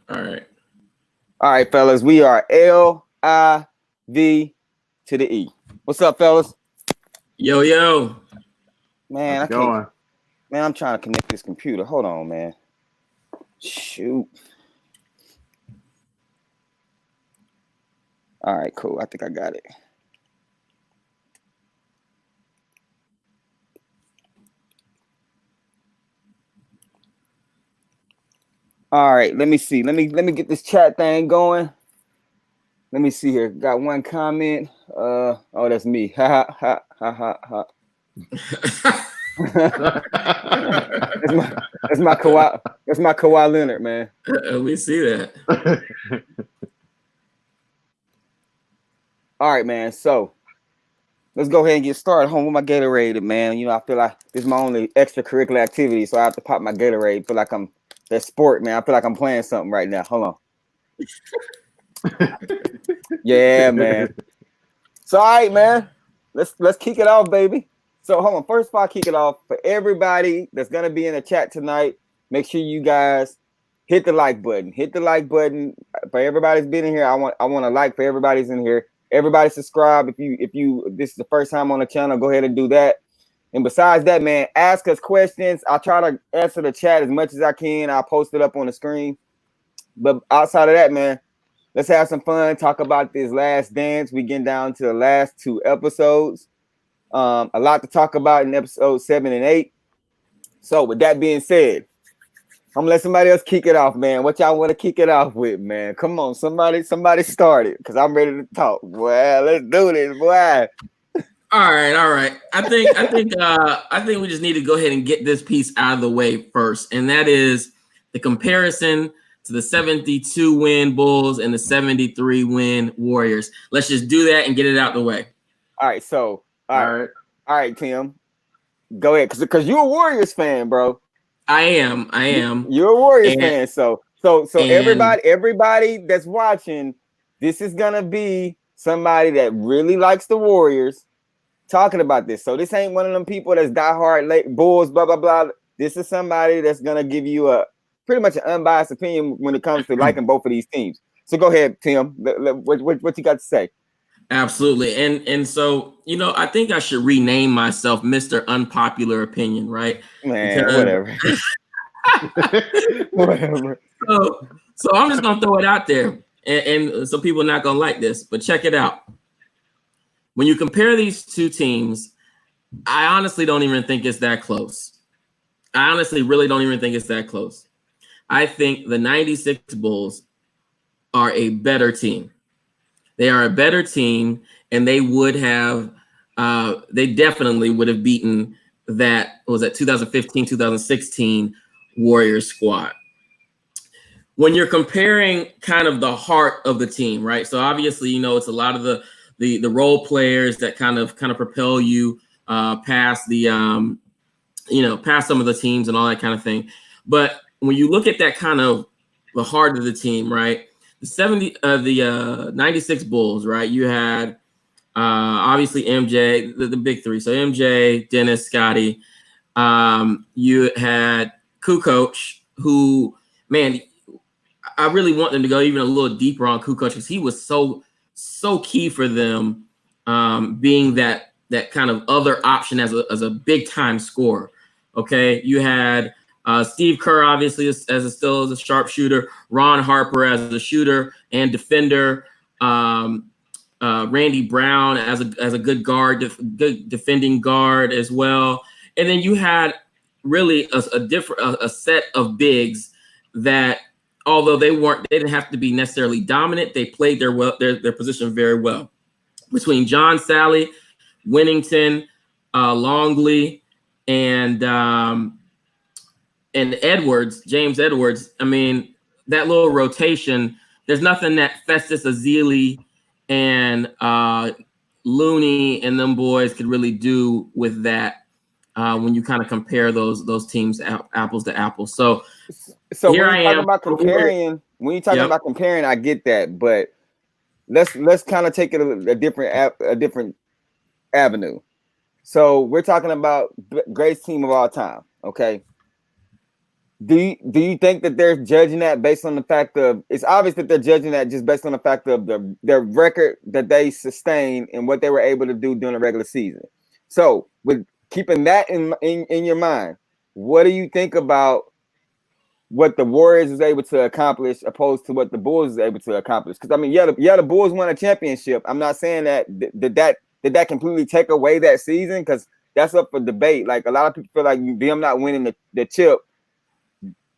All right. All right, fellas. We are LIV to the E. What's up, fellas? Yo. Man, How's it going? Man, I'm trying to connect this computer. Hold on, man. Shoot. All right, cool. I think I got it. All right, let me see. Let me get this chat thing going. Let me see here. Got one comment. Oh, that's me. Ha ha ha ha ha. That's my Kawhi. That's my Kawhi Leonard, man. We see that. All right, man. So let's go ahead and get started. Home with my Gatorade, man. You know, I feel like this is my only extracurricular activity, so I have to pop my Gatorade. Feel like I'm that sport, man. I feel like I'm playing something right now. Hold on. Yeah, man. So, all right, man. Let's kick it off, baby. So, hold on. First, before I kick it off, for everybody that's gonna be in the chat tonight, make sure you guys hit the like button. Hit the like button. For everybody's been in here, I want a like for everybody's in here. Everybody subscribe. If you this is the first time on the channel, go ahead and do that. And besides that, man, ask us questions. I'll try to answer the chat as much as I can. I'll post it up on the screen. But outside of that, man, let's have some fun. Talk about this last dance. We get down to the last two episodes. A lot to talk about in episode 7 and 8. So with that being said, I'm gonna let somebody else kick it off, man. What y'all want to kick it off with, man? Come on, somebody start it, because I'm ready to talk. Well, let's do this, boy. All right. I think we just need to go ahead and get this piece out of the way first, and that is the comparison to the 72 win Bulls and the 73 win Warriors. Let's just do that and get it out the way. All right, so all right, Tim, go ahead, because you're a Warriors fan, bro. I am. You're a Warriors fan, so everybody that's watching, this is gonna be somebody that really likes the Warriors talking about this. So this ain't one of them people that's diehard late Bulls, blah blah blah. This is somebody that's gonna give you a pretty much an unbiased opinion when it comes to liking both of these teams. So go ahead, Tim. What you got to say? Absolutely. And so, you know, I think I should rename myself Mr. Unpopular Opinion, right? Man, whatever. Whatever. So I'm just gonna throw it out there, and some people are not gonna like this, but check it out. When you compare these two teams, I honestly don't even think it's that close. I honestly really don't even think it's that close. I think the 96 Bulls are a better team. They are a better team, and they would have, they definitely would have beaten that, what was that, 2015, 2016 Warriors squad. When you're comparing kind of the heart of the team, right? So obviously, you know, it's a lot of the role players that kind of propel you past the, past some of the teams and all that kind of thing. But when you look at that kind of the heart of the team, right? The 96 Bulls, right? You had obviously MJ, the big three. So MJ, Dennis, Scotty. You had Kukoc, who, man, I really want them to go even a little deeper on Kukoc because he was so key for them, being that kind of other option as a big time scorer. Okay, you had Steve Kerr, obviously, still as a sharpshooter. Ron Harper as a shooter and defender. Randy Brown as a good guard, good defending guard as well. And then you had really a set of bigs that, although they didn't have to be necessarily dominant, they played their position very well. Between John Sally, Winnington, Longley, and Edwards, James Edwards, I mean, that little rotation, there's nothing that Festus Ezeli and Looney and them boys could really do with that when you kind of compare those teams apples to apples. So when you're talking about comparing, I get that, but let's kind of take it a different avenue. So we're talking about greatest team of all time, okay? Do you think that they're judging that based on the fact of, it's obvious that they're judging that just based on the fact of their record that they sustained and what they were able to do during the regular season? So with keeping that in your mind, what do you think about what the Warriors was able to accomplish opposed to what the Bulls was able to accomplish? Because I mean, the Bulls won a championship. I'm not saying did that completely take away that season, because that's up for debate. Like a lot of people feel like them not winning the chip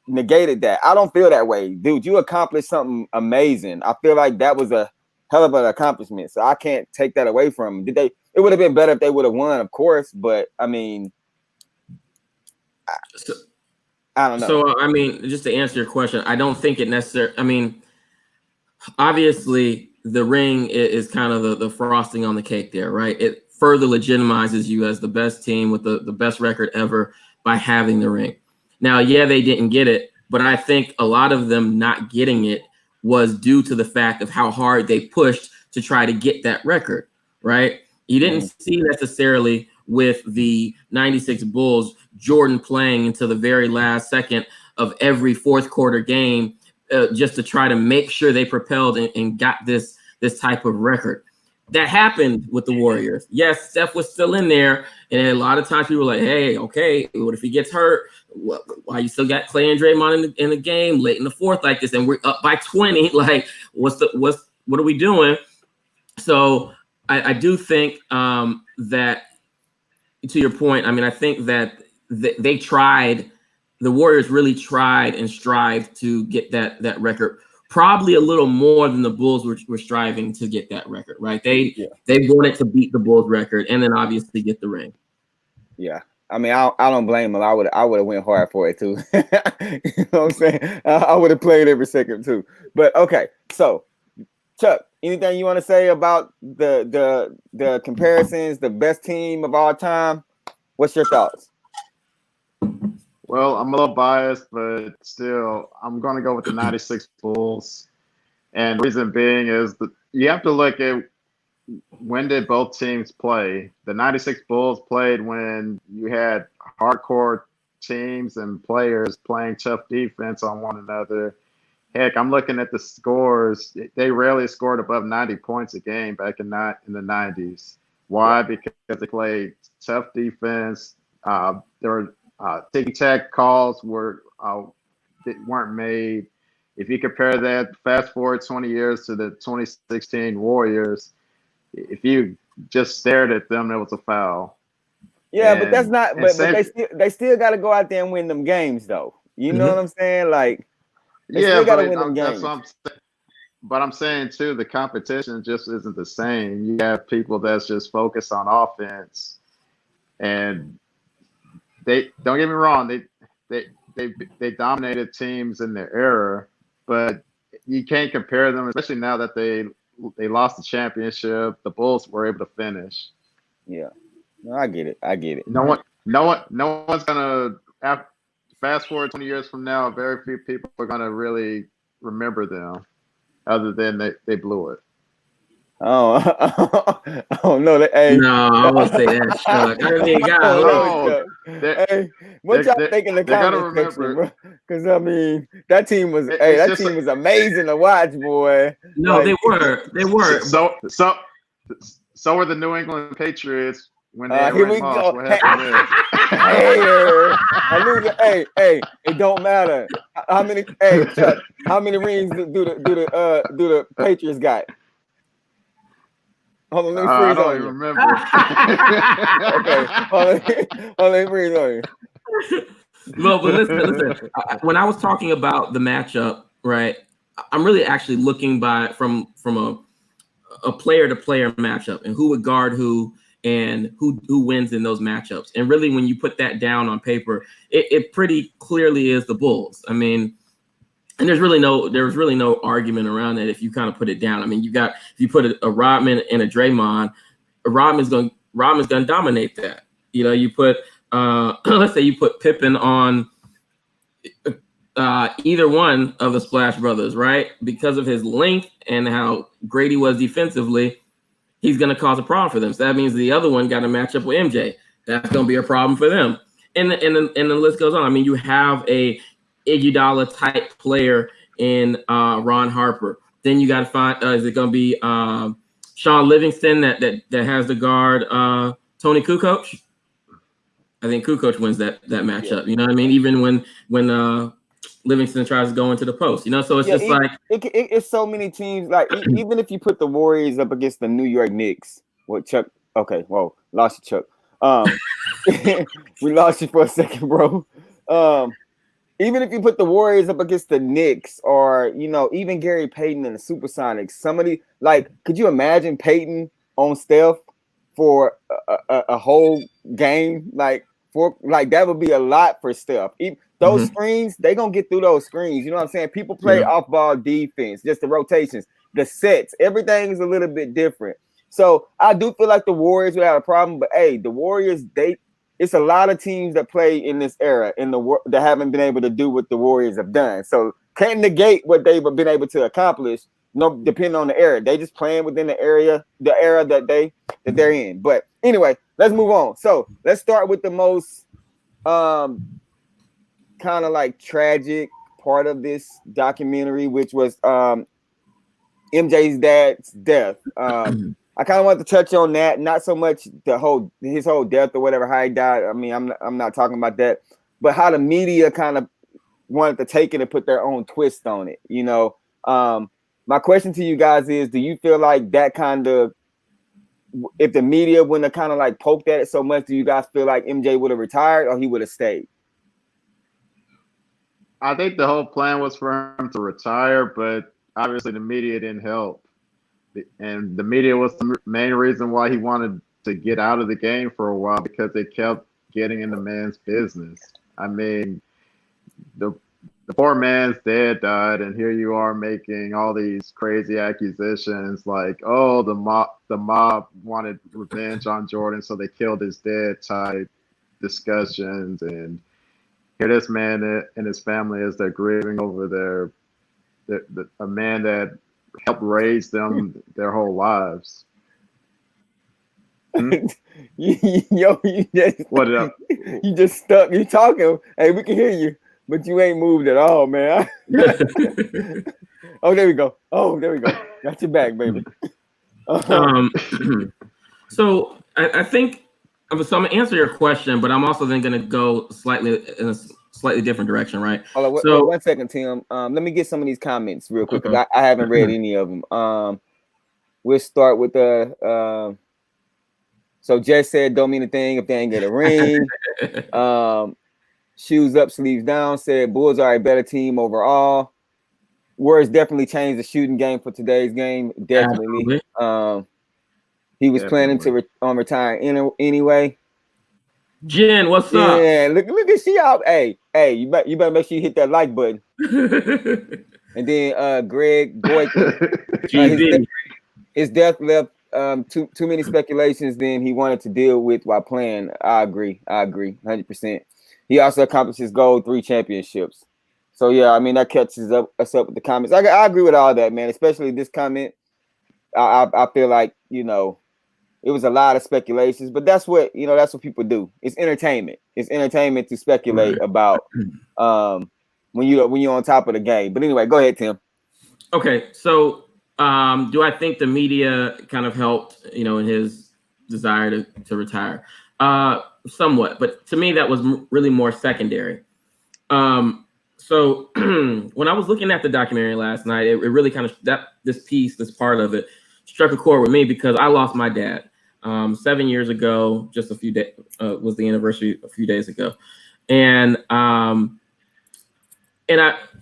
negated that. I don't feel that way, dude. You accomplished something amazing. I feel like that was a hell of an accomplishment, so I can't take that away from them. It would have been better if they would have won, of course, but I mean, I don't know. So I mean, just to answer your question, I don't think it necessarily. I mean, obviously the ring is kind of the frosting on the cake there, right? It further legitimizes you as the best team with the best record ever by having the ring. Now, yeah, they didn't get it, but I think a lot of them not getting it was due to the fact of how hard they pushed to try to get that record, right? You didn't see necessarily with the 96 Bulls, Jordan playing until the very last second of every fourth quarter game just to try to make sure they propelled and got this type of record. That happened with the Warriors. Yes, Steph was still in there, and a lot of times people were like, hey, okay, what if he gets hurt? Why you still got Clay and Draymond in the game late in the fourth like this, and we're up by 20? Like, what are we doing? So I do think that, to your point, I mean, I think that they tried, the Warriors really tried and strived to get that record, probably a little more than the Bulls were striving to get that record, right? They wanted to beat the Bulls record and then obviously get the ring. Yeah. I mean, I don't blame them. I would have went hard for it too. You know what I'm saying? I would have played every second too. But okay, so Chuck, anything you want to say about the comparisons, the best team of all time? What's your thoughts? Well, I'm a little biased, but still, I'm going to go with the 96 Bulls. And the reason being is that you have to look at when did both teams play. The 96 Bulls played when you had hardcore teams and players playing tough defense on one another. Heck, I'm looking at the scores. They rarely scored above 90 points a game back in the 90s. Why? Because they played tough defense. There were ticky-tack calls weren't made. If you compare that, fast forward 20 years to the 2016 Warriors, if you just stared at them, it was a foul. Yeah, but that's not. But they still got to go out there and win them games, though. You know what I'm saying? Like, they still got to win them games. But I'm saying too, the competition just isn't the same. You have people that's just focused on offense, and they don't get me wrong. They dominated teams in their era, but you can't compare them, especially now that they lost the championship. The Bulls were able to finish. Yeah, no, I get it. No one's gonna fast forward 20 years from now. Very few people are gonna really remember them, other than they blew it. Oh no! Hey. No, I won't say that. Chuck. I mean, God, hey, what y'all think in the comment section, bro? Because I mean, that team was was amazing to watch, boy. No, they were. So were the New England Patriots when they here we lost. go. Hey, it don't matter how many. Hey, Chuck, how many rings do the Patriots got? Hold on, let me freeze on you. Remember. Okay, hold on, let me freeze on you. No, but listen. When I was talking about the matchup, right, I'm really actually looking from a player-to-player matchup and who would guard who and who wins in those matchups. And really, when you put that down on paper, it pretty clearly is the Bulls. I mean, and there was really no argument around it if you kind of put it down. I mean, if you put a Rodman and a Draymond, Rodman's going to dominate that. You know, you put let's say you put Pippen on either one of the Splash Brothers, right? Because of his length and how great he was defensively, he's going to cause a problem for them. So that means the other one got to match up with MJ. That's going to be a problem for them. And the list goes on. I mean, you have a Iguodala type player in Ron Harper. Then you got to find is it going to be Sean Livingston that has the guard Tony Kukoc? I think Kukoc wins that matchup. You know what I mean? Even when Livingston tries to go into the post, you know. So it's just like it's so many teams. Like even if you put the Warriors up against the New York Knicks, what Chuck? Okay, whoa, lost you, Chuck. We lost you for a second, bro. Even if you put the Warriors up against the Knicks, or even Gary Payton and the Supersonics, somebody like, could you imagine Payton on Steph for a whole game? Like that would be a lot for Steph. Those screens, they gonna get through those screens. You know what I'm saying? People play off ball defense, just the rotations, the sets, everything is a little bit different. So I do feel like the Warriors would have a problem, but hey, the Warriors, it's a lot of teams that play in this era that haven't been able to do what the Warriors have done. So can't negate what they've been able to accomplish. No, depending on the era, they just playing within the era that they're in. But anyway, let's move on. So let's start with the most kind of like tragic part of this documentary, which was MJ's dad's death. I kind of want to touch on that, not so much his whole death or whatever, how he died. I mean, I'm not talking about that, but how the media kind of wanted to take it and put their own twist on it. My question to you guys is, do you feel like that kind of, if the media wouldn't have kind of like poked at it so much, do you guys feel like MJ would have retired or he would have stayed? I think the whole plan was for him to retire, but obviously the media didn't help. And the media was the main reason why he wanted to get out of the game for a while, because they kept getting in the man's business. I mean, the poor man's dad died, and here you are making all these crazy accusations like, oh, the mob wanted revenge on Jordan, so they killed his dad type discussions. And here this man and his family, as they're grieving over a man that helped raise them their whole lives. Yo, what up? You just stuck. You talking? Hey, we can hear you, but you ain't moved at all, man. Oh, there we go. Got your back, baby. So I think so. I'm gonna answer your question, but I'm also then gonna go slightly in a slightly different direction, right? Hold on, so 1 second, Tim. Let me get some of these comments real quick, because I haven't read any of them. We'll start with the. So Jess said, "Don't mean a thing if they ain't get a ring." Shoes up, sleeves down said, "Bulls are a better team overall." Words definitely changed the shooting game for today's game. Definitely. He was planning to retire anyway. Jen, what's up? Yeah, look at she out. Hey, you better make sure you hit that like button. And then Greg Boykin, his death left too many speculations than he wanted to deal with while playing. I agree, 100%. He also accomplished his goal, 3 championships. So yeah, I mean that catches us up with the comments. I agree with all that, man. Especially this comment. I feel like it was a lot of speculations, but that's what people do. It's entertainment. It's entertainment to speculate about when you're on top of the game. But anyway, go ahead, Tim. Okay, so do I think the media kind of helped, in his desire to retire? Somewhat, but to me that was really more secondary. So when I was looking at the documentary last night, it really kind of this part of it struck a chord with me, because I lost my dad 7 years ago. Just a few days was the anniversary a few days ago, and I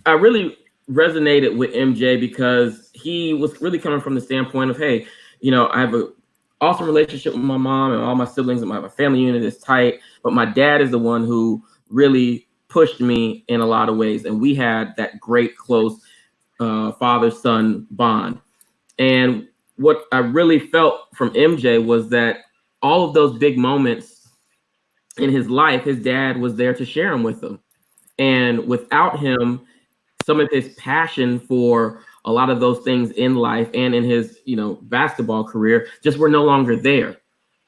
really resonated with MJ, because he was really coming from the standpoint of, hey, I have a awesome relationship with my mom and all my siblings, and my family unit is tight, but my dad is the one who really pushed me in a lot of ways, and we had that great close father-son bond. And what I really felt from MJ was that all of those big moments in his life, his dad was there to share them with him. And without him, some of his passion for a lot of those things in life and in his, basketball career just were no longer there.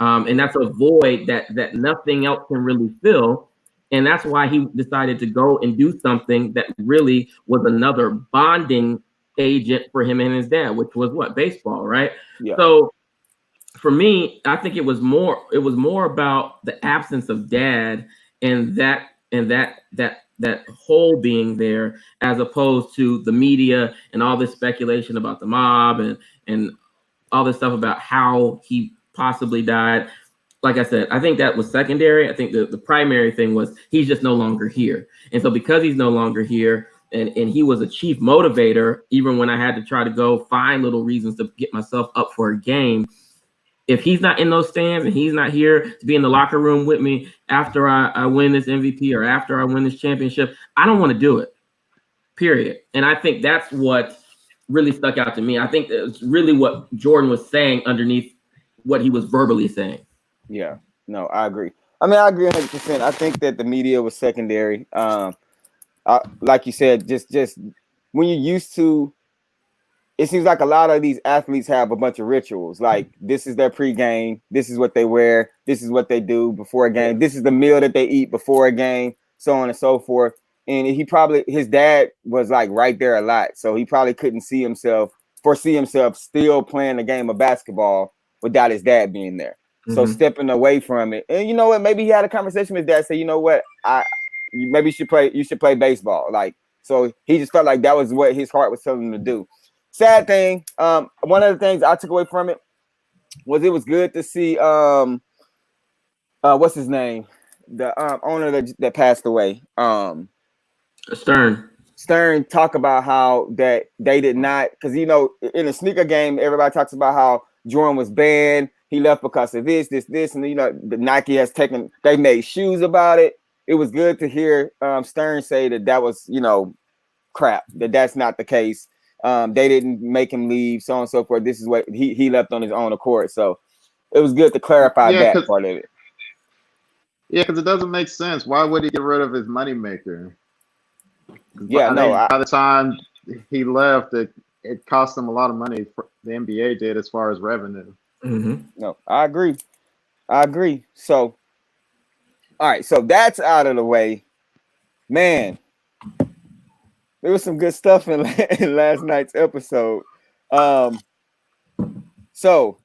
And that's a void that nothing else can really fill. And that's why he decided to go and do something that really was another bonding agent for him and his dad, which was what? Baseball, right? Yeah. So for me, I think it was more about the absence of dad and that whole being there, as opposed to the media and all this speculation about the mob and all this stuff about how he possibly died. Like I said, I think that was secondary. I think the primary thing was he's just no longer here. And so because he's no longer here, and he was a chief motivator, even when I had to try to go find little reasons to get myself up for a game, if he's not in those stands and he's not here to be in the locker room with me after I win this MVP or after I win this championship, I don't want to do it, period. And I think that's what really stuck out to me. I think that's really what Jordan was saying underneath what he was verbally saying. Yeah, no, I agree. I mean, I agree 100%. I think that the media was secondary. Like you said, just when you're used to, it seems like a lot of these athletes have a bunch of rituals. Like, this is their pregame, this is what they wear, this is what they do before a game, this is the meal that they eat before a game, so on and so forth. And his dad was like right there a lot, so he probably couldn't foresee himself still playing a game of basketball without his dad being there. So stepping away from it, and you know what? Maybe he had a conversation with dad. Say, you know what? Maybe you should play baseball. Like, so he just felt like that was what his heart was telling him to do. Sad thing. One of the things I took away from it was it was good to see what's his name, the owner that passed away. Stern talk about how that they did not, because you know in a sneaker game everybody talks about how Jordan was banned. He left because of this, and you know the Nike they made shoes about it. It was good to hear Stern say that was, you know, crap. That's not the case. They didn't make him leave, so on and so forth. This is what he left on his own accord. So it was good to clarify that part of it. Yeah, because it doesn't make sense. Why would he get rid of his moneymaker? Yeah, by the time he left, it cost him a lot of money. The NBA did as far as revenue. No, I agree. So, all right, so that's out of the way, man. There was some good stuff in last night's episode. So,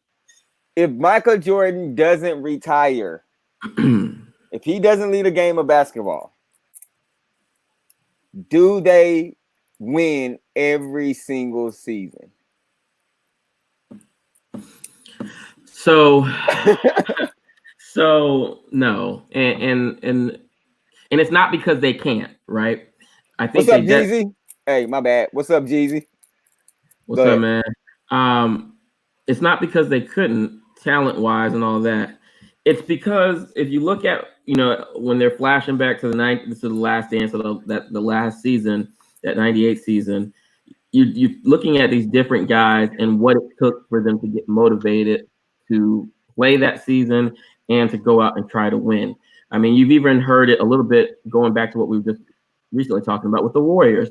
if Michael Jordan doesn't retire, if he doesn't lead a game of basketball, do they win every single season? So no, and it's not because they can't, right? I think. What's up, Jezzy? Hey, my bad. What's up, Jezzy? What's up, man? It's not because they couldn't, talent-wise and all that. It's because if you look at, you know, when they're flashing back to the last dance of the last season, that 98 season, you're looking at these different guys and what it took for them to get motivated to play that season and to go out and try to win. I mean, you've even heard it a little bit going back to what we were just recently talking about with the Warriors.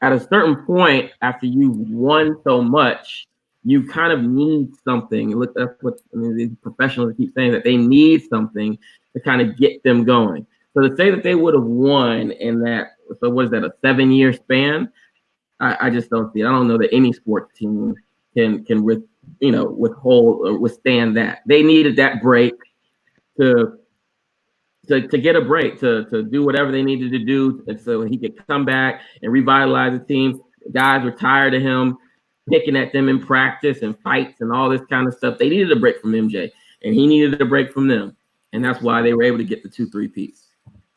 At a certain point, after you've won so much, you kind of need something. Look, that's what these professionals keep saying, that they need something to kind of get them going. So to say that they would have won in that, so what is that, a 7-year span? I just don't see it. I don't know that any sports team can withhold or withstand that. They needed that break to get a break, to do whatever they needed to do, so he could come back and revitalize the team. Guys were tired of him picking at them in practice and fights and all this kind of stuff. They needed a break from MJ, and he needed a break from them, and that's why they were able to get the 2-3-peats.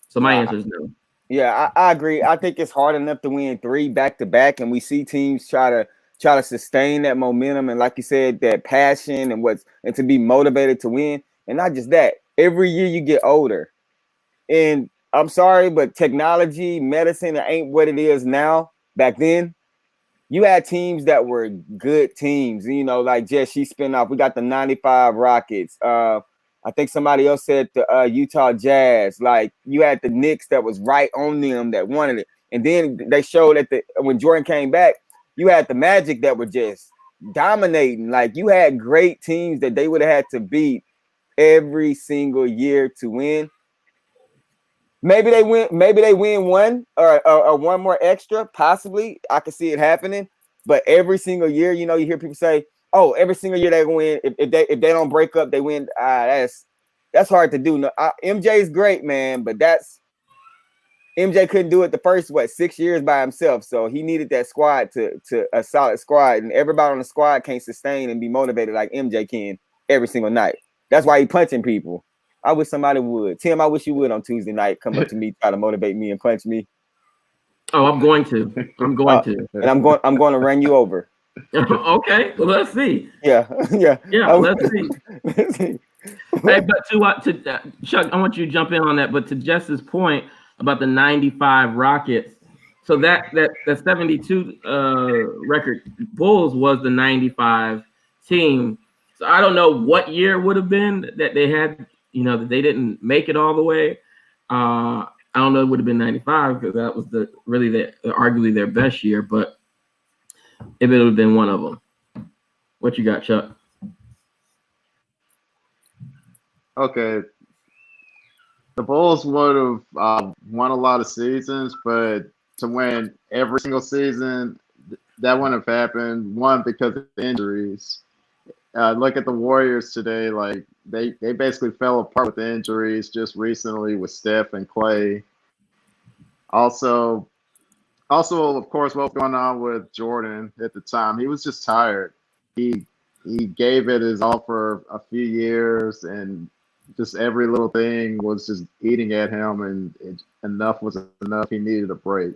So my answer is no. Yeah, I agree. I think it's hard enough to win 3 back-to-back, and we see teams try to sustain that momentum, and like you said, that passion and to be motivated to win. And not just that, every year you get older. And I'm sorry, but technology, medicine, it ain't what it is now. Back then, you had teams that were good teams. You know, like Jess, spin off. We got the 95 Rockets. I think somebody else said the Utah Jazz. Like, you had the Knicks that was right on them, that wanted it. And then they showed when Jordan came back, you had the Magic that were just dominating. Like, you had great teams that they would have had to beat every single year to win. Maybe they win one or one more extra. Possibly, I could see it happening. But every single year, you hear people say, "Oh, every single year they win. If they don't break up, they win." That's hard to do. No, MJ is great, man, but MJ couldn't do it the first 6 years by himself. So he needed that squad to a solid squad, and everybody on the squad can't sustain and be motivated like MJ can every single night. That's why he punching people. I wish somebody would. Tim, I wish you would on Tuesday night come up to me, try to motivate me and punch me. Oh, I'm going to. And I'm going to run you over. Okay, well, let's see. Yeah. Let's see. Hey, but to Chuck, I want you to jump in on that. But to Jess's point about the 95 Rockets, so that 72 record Bulls was the 95 team. So I don't know what year would have been that they had. That they didn't make it all the way. I don't know. It would have been 95 because that was arguably their best year. But if it would have been one of them, what you got, Chuck? Okay, the Bulls would have won a lot of seasons, but to win every single season, that wouldn't have happened. One, because of injuries. Look at the Warriors today. Like they basically fell apart with injuries just recently with Steph and Clay. Also, of course, what was going on with Jordan at the time? He was just tired. He gave it his all for a few years, and just every little thing was just eating at him, and enough was enough. He needed a break.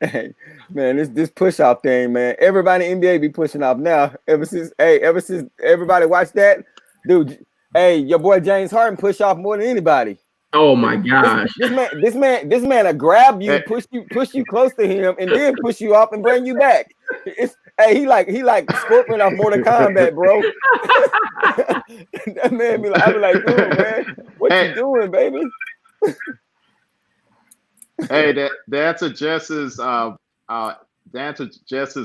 Hey, man, this push off thing, man. Everybody in the NBA be pushing off now. Ever since everybody watched that, dude. Hey, your boy James Harden push off more than anybody. Oh my gosh! This man will grab you, push you close to him, and then push you off and bring you back. He like Scorpion off Mortal Kombat, bro. That man be like, I be like, dude, man, what you doing, baby? Hey, to answer Jess's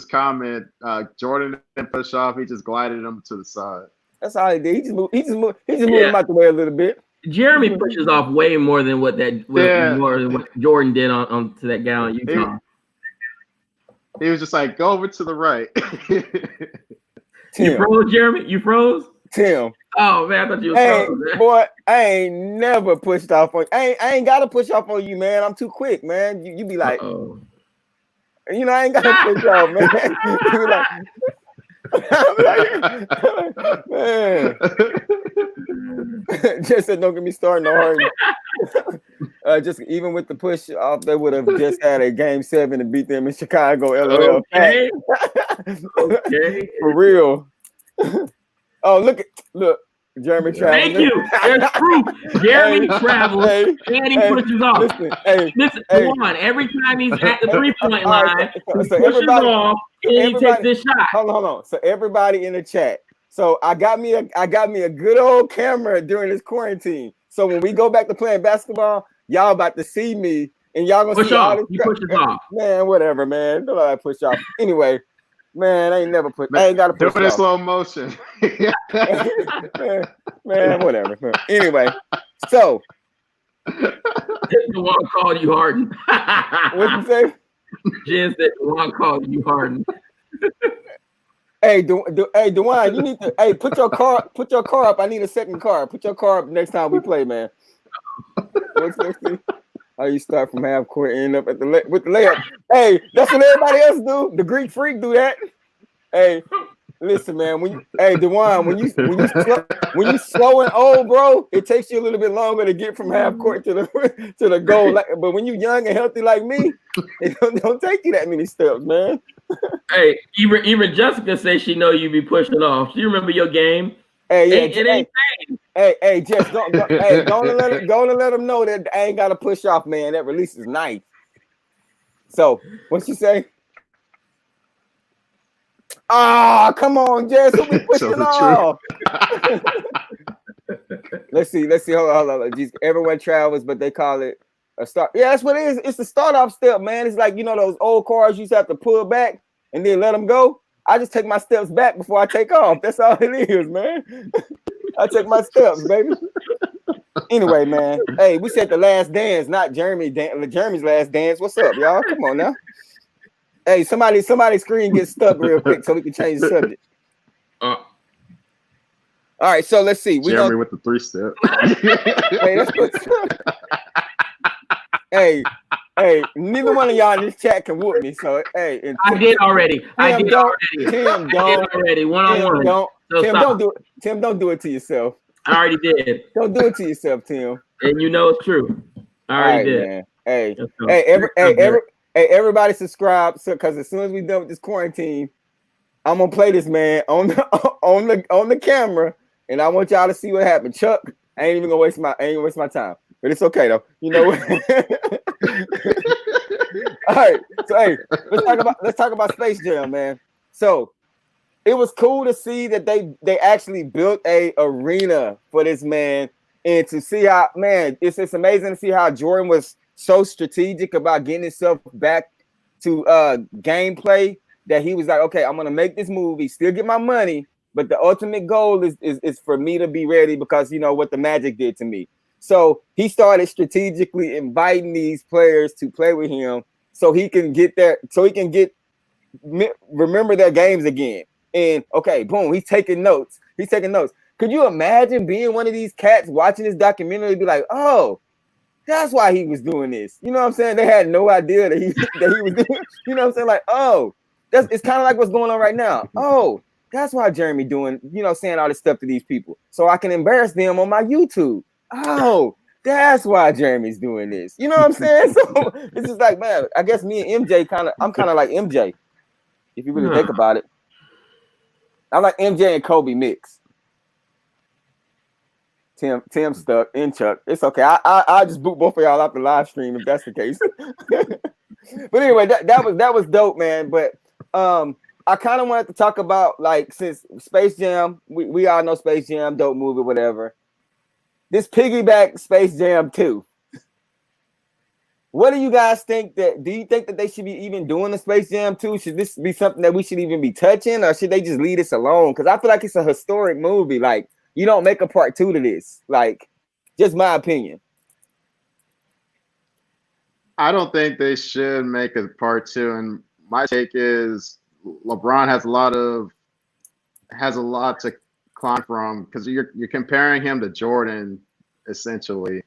comment, Jordan didn't push off. He just glided him to the side. That's all he did. He just moved him out the way a little bit. Jeremy pushes off way more than what Jordan did on to that guy on Utah. He was just like, go over to the right. Tim. You froze, Jeremy? You froze? Tim. Oh man, I thought you was froze, man. Boy, I ain't never pushed off on you. I ain't gotta push off on you, man. I'm too quick, man. You be like, I ain't gotta push off, man. You be like, man. Just said, don't get me started no hurry. Just even with the push off, they would have just had a game 7 and beat them in Chicago. LOL. Okay. Okay. For real. Oh, look, Jeremy travels. Thank you. There's proof. Jeremy travels and he pushes off. Listen, Dejuan, every time he's at the 3-point line, he pushes off and he takes this shot. Hold on. So everybody in the chat. So I got me a good old camera during this quarantine. So when we go back to playing basketball, y'all about to see me and y'all gonna push see off. all this. You push off. Man, whatever, man. Don't let I push off. Anyway. Man, I ain't never put. I ain't got to put it in slow motion. man, whatever. Anyway, so Dejuan called you Harden. What you say? Jen said Dejuan called you Harden. Hey, Dejuan, you need to. Hey, put your car up. I need a second car. Put your car up next time we play, man. Let's see. How you start from half court and end up at with the layup. Hey, that's what everybody else do. The Greek freak do that. Hey, listen, man. Dejuan, when you slow and old, bro, it takes you a little bit longer to get from half court to the goal. But when you young and healthy like me, it don't take you that many steps, man. Hey, even Jessica says she know you be pushing off. Do you remember your game? Hey, yeah, it ain't fake. Hey, Jess, go and let them know that I ain't got to push off, man. That release is nice. So, what you say? Ah, come on, Jess. Who be pushing off? Let's see. Hold on. Jeez, everyone travels, but they call it a start. Yeah, that's what it is. It's the start off step, man. It's like, those old cars you used to have to pull back and then let them go. I just take my steps back before I take off. That's all it is, man. I take my steps, baby. Anyway, man. Hey, we said The Last Dance, not Jeremy's Last Dance. What's up, y'all? Come on now. Hey, somebody's screen gets stuck real quick so we can change the subject. All right, so let's see. Jeremy with the 3-step. Hey, that's what. Hey, neither one of y'all in this chat can whoop me. So, hey, I did already. Tim, I did Tim, already. One-on-one. Tim, don't do it to yourself. I already did. Don't do it to yourself, Tim. And you know it's true. I already did. Man. Everybody subscribe, because as soon as we done with this quarantine, I'm gonna play this man on the camera, and I want y'all to see what happened. Chuck, I ain't even gonna waste my time, but it's okay though. You know what? All right, so hey, let's talk about Space Jam, man. So it was cool to see that they actually built a arena for this man, and to see how, man, it's amazing to see how Jordan was so strategic about getting himself back to gameplay, that he was like, okay, I'm gonna make this movie, still get my money, but the ultimate goal is for me to be ready, because you know what the Magic did to me. So he started strategically inviting these players to play with him, so he can remember their games again. And okay, boom, he's taking notes. Could you imagine being one of these cats watching this documentary and be like, oh, that's why he was doing this? You know what I'm saying? They had no idea that he was doing. You know what I'm saying? Like, oh, it's kind of like what's going on right now. Oh, that's why Jeremy doing, saying all this stuff to these people, so I can embarrass them on my YouTube. Oh, that's why Jeremy's doing this. You know what I'm saying? So it's just like, man, I guess me and MJ I'm kind of like MJ, if you really think about it. I'm like MJ and Kobe mix. Tim stuck in Chuck. It's okay. I just boot both of y'all out the live stream if that's the case. But anyway, that was dope, man. But I kind of wanted to talk about, like, since Space Jam, we all know Space Jam, dope movie, whatever. This piggyback Space Jam 2. What do you guys think? Do you think that they should be even doing the Space Jam 2? Should this be something that we should even be touching, or should they just leave this alone? Because I feel like it's a historic movie. Like, you don't make a part 2 to this. Like, just my opinion. I don't think they should make a part 2. And my take is LeBron has a lot to climb from, because you're comparing him to Jordan, essentially.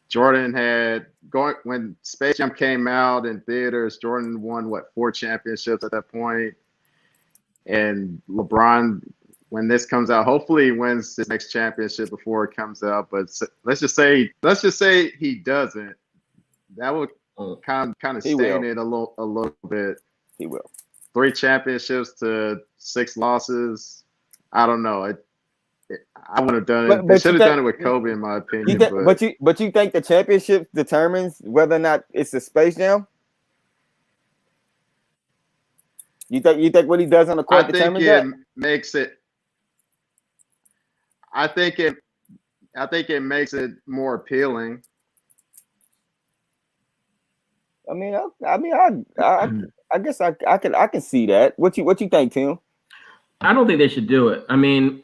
Jordan when Space Jam came out in theaters, Jordan won 4 championships at that point. And LeBron, when this comes out, hopefully he wins his next championship before it comes out. But let's just say he doesn't. That would kind of stain it a little bit. He will. 3 championships to 6 losses. I don't know. I would have done it. They should have done it with Kobe, in my opinion. But you think the championship determines whether or not it's a Space Jam? You think what he does on the court determines that? Makes it. I think it makes it more appealing. I mean, I guess I can see that. What you think, Tim? I don't think they should do it. I mean,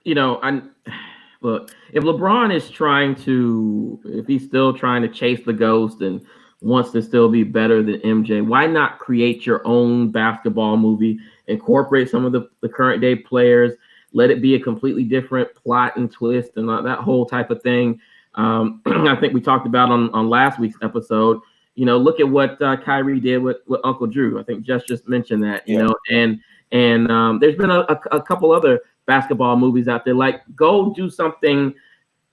look, if LeBron is if he's still trying to chase the ghost and wants to still be better than MJ, why not create your own basketball movie, incorporate some of the current day players, let it be a completely different plot and twist and that whole type of thing. I think we talked about on last week's episode, look at what Kyrie did with Uncle Drew. I think just mentioned that, and there's been a couple other basketball movies out there. Like, go do something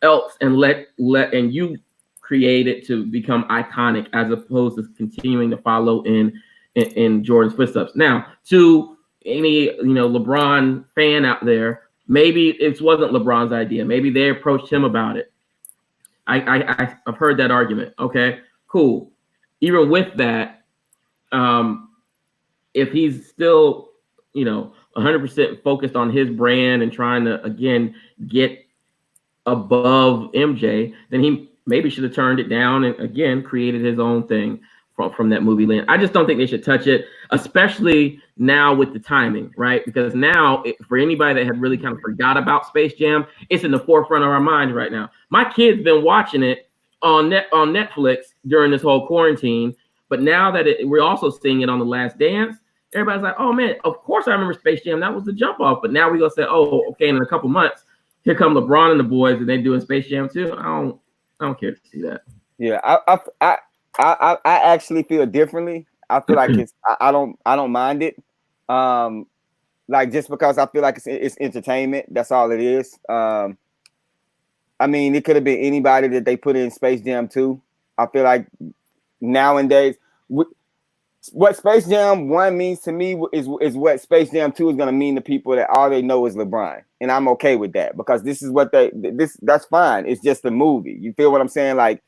else and let you create it to become iconic, as opposed to continuing to follow in Jordan's footsteps. Now, to any LeBron fan out there, maybe it wasn't LeBron's idea. Maybe they approached him about it. I've heard that argument. Okay, cool. Even with that, if he's still 100% focused on his brand and trying to, again, get above MJ, then he maybe should have turned it down and, again, created his own thing from that movie land. I just don't think they should touch it, especially now with the timing, right? Because now, for anybody that had really kind of forgot about Space Jam, it's in the forefront of our minds right now. My kid's been watching it on Netflix during this whole quarantine, but now that we're also seeing it on The Last Dance, everybody's like, oh man, of course I remember Space Jam. That was the jump off. But now we gonna say, oh, okay, in a couple months, here come LeBron and the boys, and they doing Space Jam too. I don't care to see that. Yeah, I actually feel differently. I feel like I don't mind it. Like just because I feel like it's entertainment. That's all it is. I mean, it could have been anybody that they put in Space Jam 2. I feel like nowadays, what Space Jam 1 means to me is what Space Jam 2 is going to mean to people that all they know is LeBron. And I'm okay with that because this is what that's fine. It's just a movie. You feel what I'm saying? Like,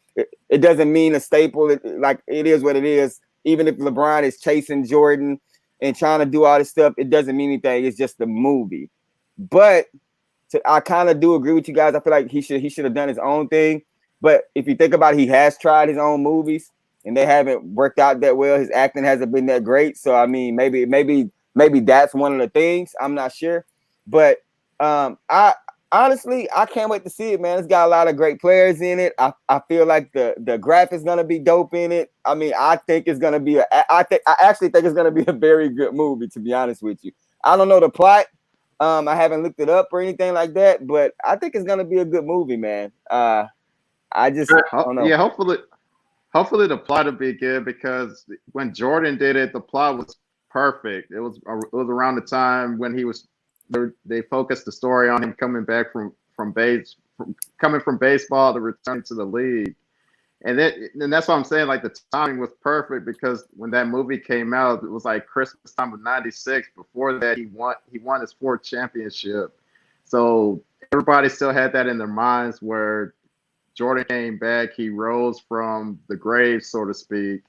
it doesn't mean a staple. Like, it is what it is. Even if LeBron is chasing Jordan and trying to do all this stuff, it doesn't mean anything. It's just a movie. But I kind of do agree with you guys. I feel like he should have done his own thing. But if you think about it, he has tried his own movies and they haven't worked out that well. His acting hasn't been that great. So I mean, maybe that's one of the things. I'm not sure. But I honestly can't wait to see it, man. It's got a lot of great players in it. I feel like the graphics gonna be dope in it. I mean, I think it's gonna be I actually think it's gonna be a very good movie, to be honest with you. I don't know the plot. I haven't looked it up or anything like that, but I think it's gonna be a good movie, man. I don't know. Yeah, hopefully the plot will be good because when Jordan did it, the plot was perfect. It was around the time when they focused the story on him coming back from baseball to return to the league. And that's what I'm saying. Like, the timing was perfect because when that movie came out, it was like Christmas time of '96. Before that, he won his 4th championship. So everybody still had that in their minds where Jordan came back. He rose from the grave, so to speak,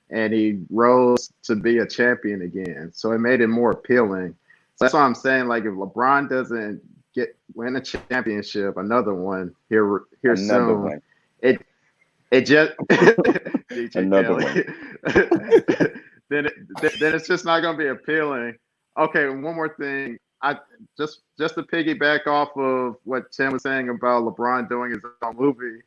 and he rose to be a champion again. So it made it more appealing. So that's why I'm saying, like, if LeBron doesn't win a championship, another one here soon, it just DJ another Kelly. then it's just not going to be appealing. Okay, one more thing. I just to piggyback off of what Tim was saying about LeBron doing his own movie.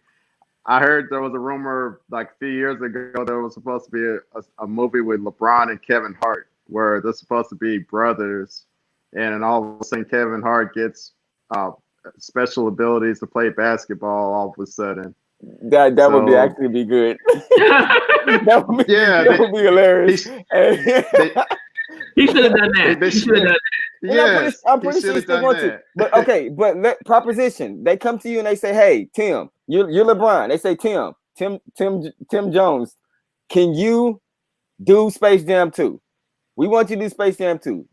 I heard there was a rumor like a few years ago there was supposed to be a movie with LeBron and Kevin Hart where they're supposed to be brothers, and all of a sudden Kevin Hart gets special abilities to play basketball all of a sudden. That would be actually be good. that would be hilarious. He should have done that. I'm pretty sure he still wants to. But okay, proposition. They come to you and they say, "Hey, Tim, you're LeBron." They say, Tim Jones, can you do Space Jam 2? We want you to do Space Jam 2.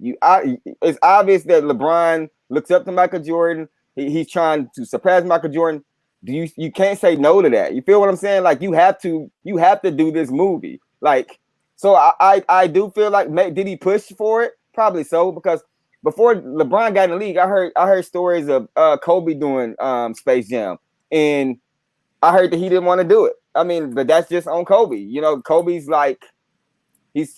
It's obvious that LeBron looks up to Michael Jordan. He's trying to surpass Michael Jordan. You can't say no to that. You feel what I'm saying? Like, you have to do this movie. Like, so I do feel like, did he push for it? Probably so, because before LeBron got in the league, I heard stories of Kobe doing Space Jam, and I heard that he didn't want to do it. I mean, but that's just on Kobe. You know, Kobe's like he's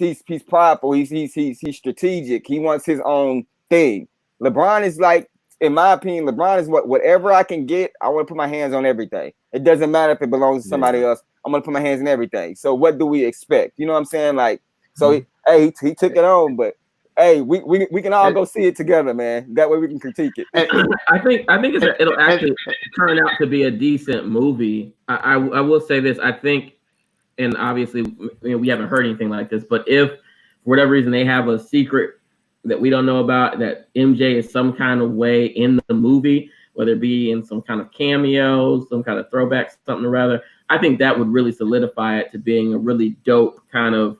prideful. He's strategic. He wants his own thing. LeBron is like, in my opinion, LeBron is whatever I can get, I want to put my hands on everything. It doesn't matter if it belongs to somebody else. I'm going to put my hands in everything. So what do we expect? You know what I'm saying? Like, so he took it on, but hey, we can all go see it together, man. That way we can critique it. I think it'll actually turn out to be a decent movie. I will say this. I think, and obviously we haven't heard anything like this, but if for whatever reason they have a secret that we don't know about, that MJ is some kind of way in the movie, whether it be in some kind of cameos, some kind of throwback, something or other, I think that would really solidify it to being a really dope kind of,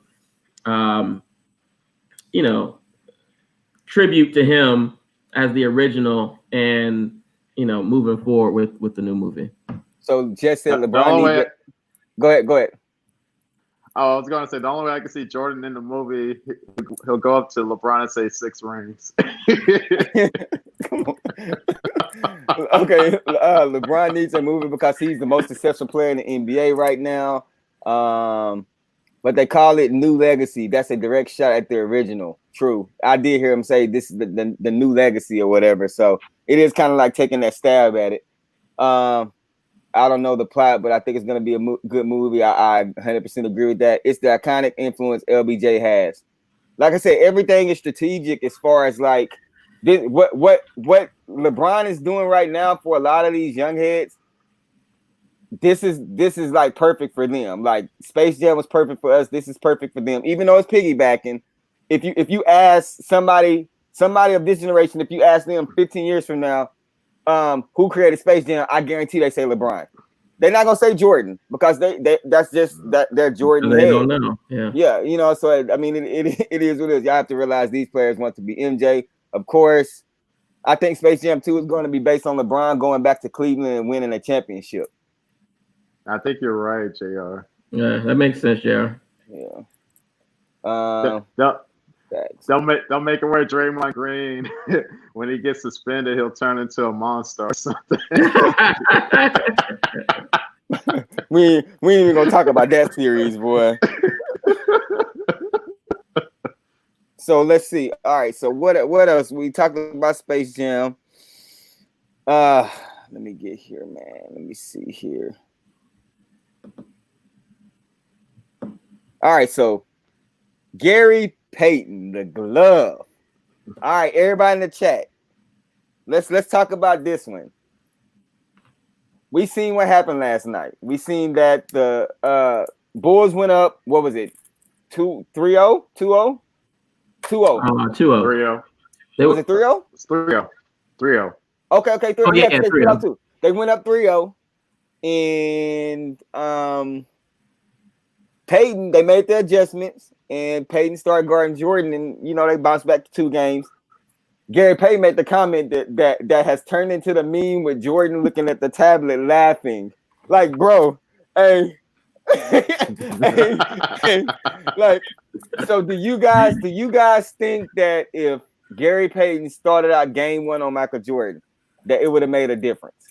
tribute to him as the original, and moving forward with the new movie. So Jess said LeBron. Go ahead. Oh, I was going to say, the only way I can see Jordan in the movie, he'll go up to LeBron and say 6 rings. Come on. Okay, LeBron needs a movie because he's the most successful player in the NBA right now. but they call it New Legacy. That's a direct shot at the original. True. I did hear him say this is the New Legacy or whatever. So it is kind of like taking that stab at it. I don't know the plot, but I think it's going to be a good movie. I 100% agree with that. It's the iconic influence LBJ has. Like I said, everything is strategic as far as like what LeBron is doing right now for a lot of these young heads. This is like perfect for them. Like Space Jam was perfect for us. This is perfect for them. Even though it's piggybacking, if you ask somebody of this generation, if you ask them 15 years from now, who created Space Jam, I guarantee they say LeBron. They're not gonna say Jordan because that's just that they're Jordan. They don't know. Yeah. You know. So I mean, it is what it is. Y'all have to realize these players want to be MJ. Of course, I think Space Jam 2 is going to be based on LeBron going back to Cleveland and winning a championship. I think you're right, JR. Yeah, that makes sense, JR. Yeah. Don't make it wear Draymond Green. When he gets suspended, he'll turn into a monster or something. we ain't even gonna talk about that series, boy. So let's see. All right. So what else? We talked about Space Jam. Let me get here, man. Let me see here. All right. So Gary Payton, the glove. All right, everybody in the chat. Let's talk about this one. We seen what happened last night. We seen that the Bulls went up. What was it? 3-0? 2-0? 2-0. 2-0. Was it 3-0? It's 3-0. 3-0. Okay, 3-0. Oh, yeah, 3-0. They went up 3-0. And Payton, they made the adjustments. And Payton started guarding Jordan, and you know they bounced back to 2 games. Gary Payton made the comment that has turned into the meme with Jordan looking at the tablet laughing, like, bro, hey, like, so do you guys think that if Gary Payton started out game 1 on Michael Jordan, that it would have made a difference?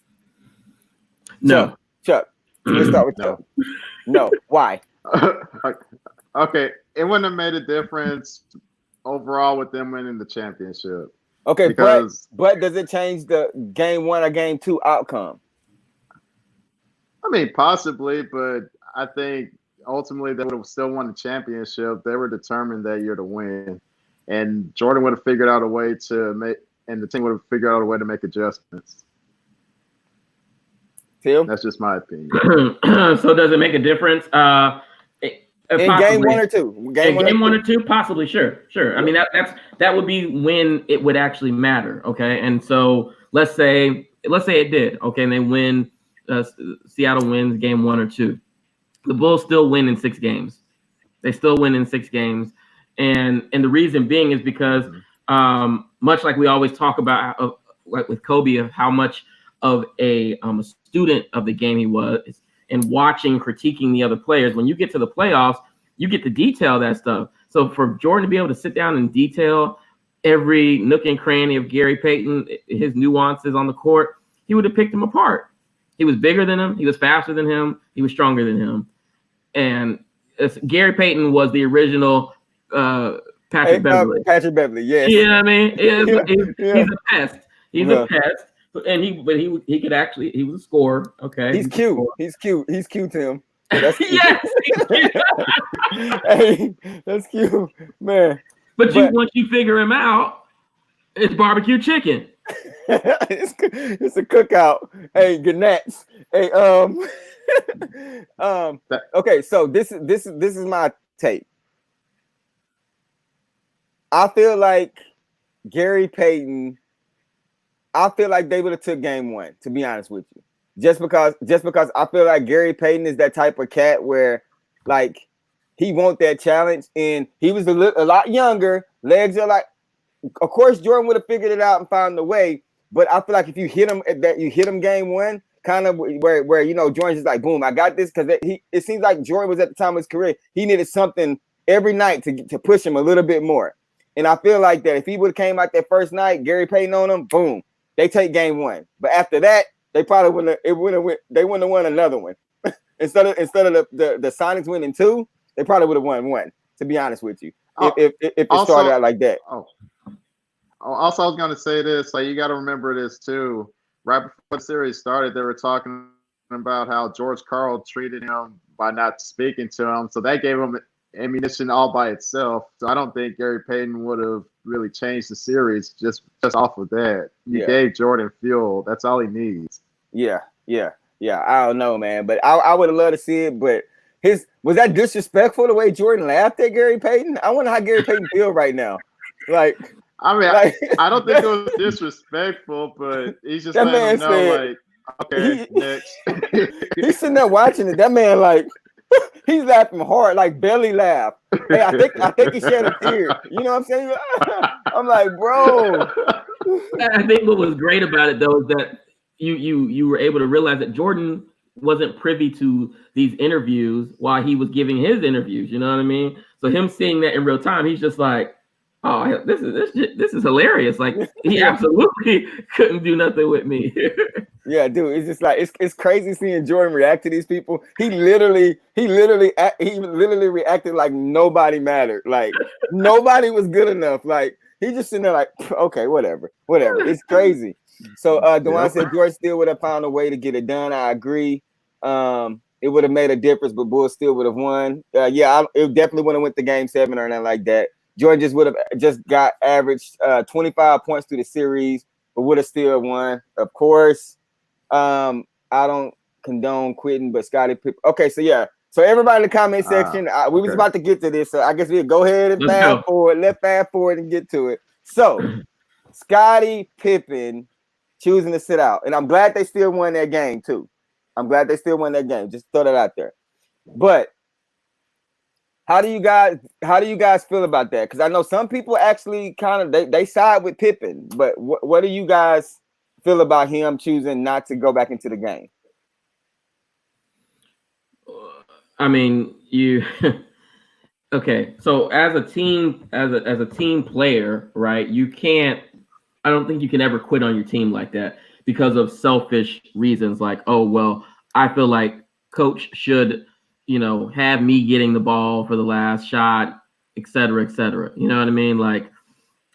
No, Chuck, let's start with Chuck. No, why? Okay, it wouldn't have made a difference overall with them winning the championship. Okay, because, but does it change the game 1 or game 2 outcome? I mean, possibly, but I think ultimately they would have still won the championship. They were determined that year to win, and Jordan would have figured out a way to make, and the team would have figured out a way to make adjustments. Tim? That's just my opinion. So does it make a difference? In game 1 or 2? Game 1 or 2, possibly, sure. I mean, that would be when it would actually matter, okay? And so let's say it did, okay, and they win. Seattle wins game 1 or 2. The Bulls still win in 6 games. They still win in 6 games, and the reason being is because much like we always talk about, like with Kobe, of how much of a student of the game he was. And watching, critiquing the other players. When you get to the playoffs, you get to detail that stuff. So for Jordan to be able to sit down and detail every nook and cranny of Gary Payton, his nuances on the court, he would have picked him apart. He was bigger than him. He was faster than him. He was stronger than him. And Gary Payton was the original Patrick Beverly. Patrick Beverly, yes. You know what I mean? He's a pest. He's a pest. And he could actually, he was a scorer. Okay. He's cute. He's cute, Tim. That's cute. Yes. Hey, that's cute, man. But once you figure him out, it's barbecue chicken. it's a cookout. Hey, Gannett's. Hey, okay, so this is my take. I feel like Gary Payton, I feel like they would have took game 1, to be honest with you. Just because I feel like Gary Payton is that type of cat where, like, he want that challenge, and he was a lot younger. Legs are like, of course, Jordan would have figured it out and found the way. But I feel like if you hit him game 1, kind of where you know Jordan's just like, boom, I got this, because it seems like Jordan was at the time of his career, he needed something every night to push him a little bit more. And I feel like that if he would have came out that first night, Gary Payton on him, boom, they take game 1. But after that, they probably wouldn't have won another one. instead of the Sonics winning 2, They probably would have won one. To be honest with you, Oh, if it also- started out like that. Also, I was going to say this. Like, you got to remember this too. Right before the series started, they were talking about how George Karl treated him by not speaking to him. So that gave him ammunition all by itself. So I don't think Gary Payton would have really changed the series just off of that. He gave Jordan fuel. That's all he needs. Yeah. I don't know, man, but I would have loved to see it. But was that disrespectful the way Jordan laughed at Gary Payton? I wonder how Gary Payton feel right now. Like, I mean, like, I don't think it was disrespectful, but he's just that letting man him know, said, like, okay, next. He's sitting there watching it. That man, like, he's laughing hard, like belly laugh. Hey, I think he shed a tear. You know what I'm saying? I'm like, bro. I think what was great about it though is that you were able to realize that Jordan wasn't privy to these interviews while he was giving his interviews. You know what I mean? So him seeing that in real time, he's just like, oh, this is hilarious. Like, he absolutely couldn't do nothing with me. Yeah, dude, it's just like it's crazy seeing Jordan react to these people. He literally reacted like nobody mattered. Like nobody was good enough. Like he just sitting there like, okay, whatever. It's crazy. So Dejuan said George still would have found a way to get it done. I agree. It would have made a difference, but Bulls still would have won. It definitely wouldn't have went to Game 7 or anything like that. Jordan just would have just got averaged 25 points through the series, but would have still won, of course. I don't condone quitting, but Scottie Pippen. Okay, so everybody in the comment section, we was about to get to this, so I guess we'll go ahead and fast forward. Let's fast forward and get to it. So, Scottie Pippen choosing to sit out, and I'm glad they still won that game too. Just throw that out there. But how do you guys feel about that? Because I know some people actually kind of they side with Pippen, but what do you guys feel about him choosing not to go back into the game? I mean, okay. So as a team player, right? I don't think you can ever quit on your team like that because of selfish reasons. Like, oh well, I feel like coach should, have me getting the ball for the last shot, et cetera, et cetera. You know what I mean? Like,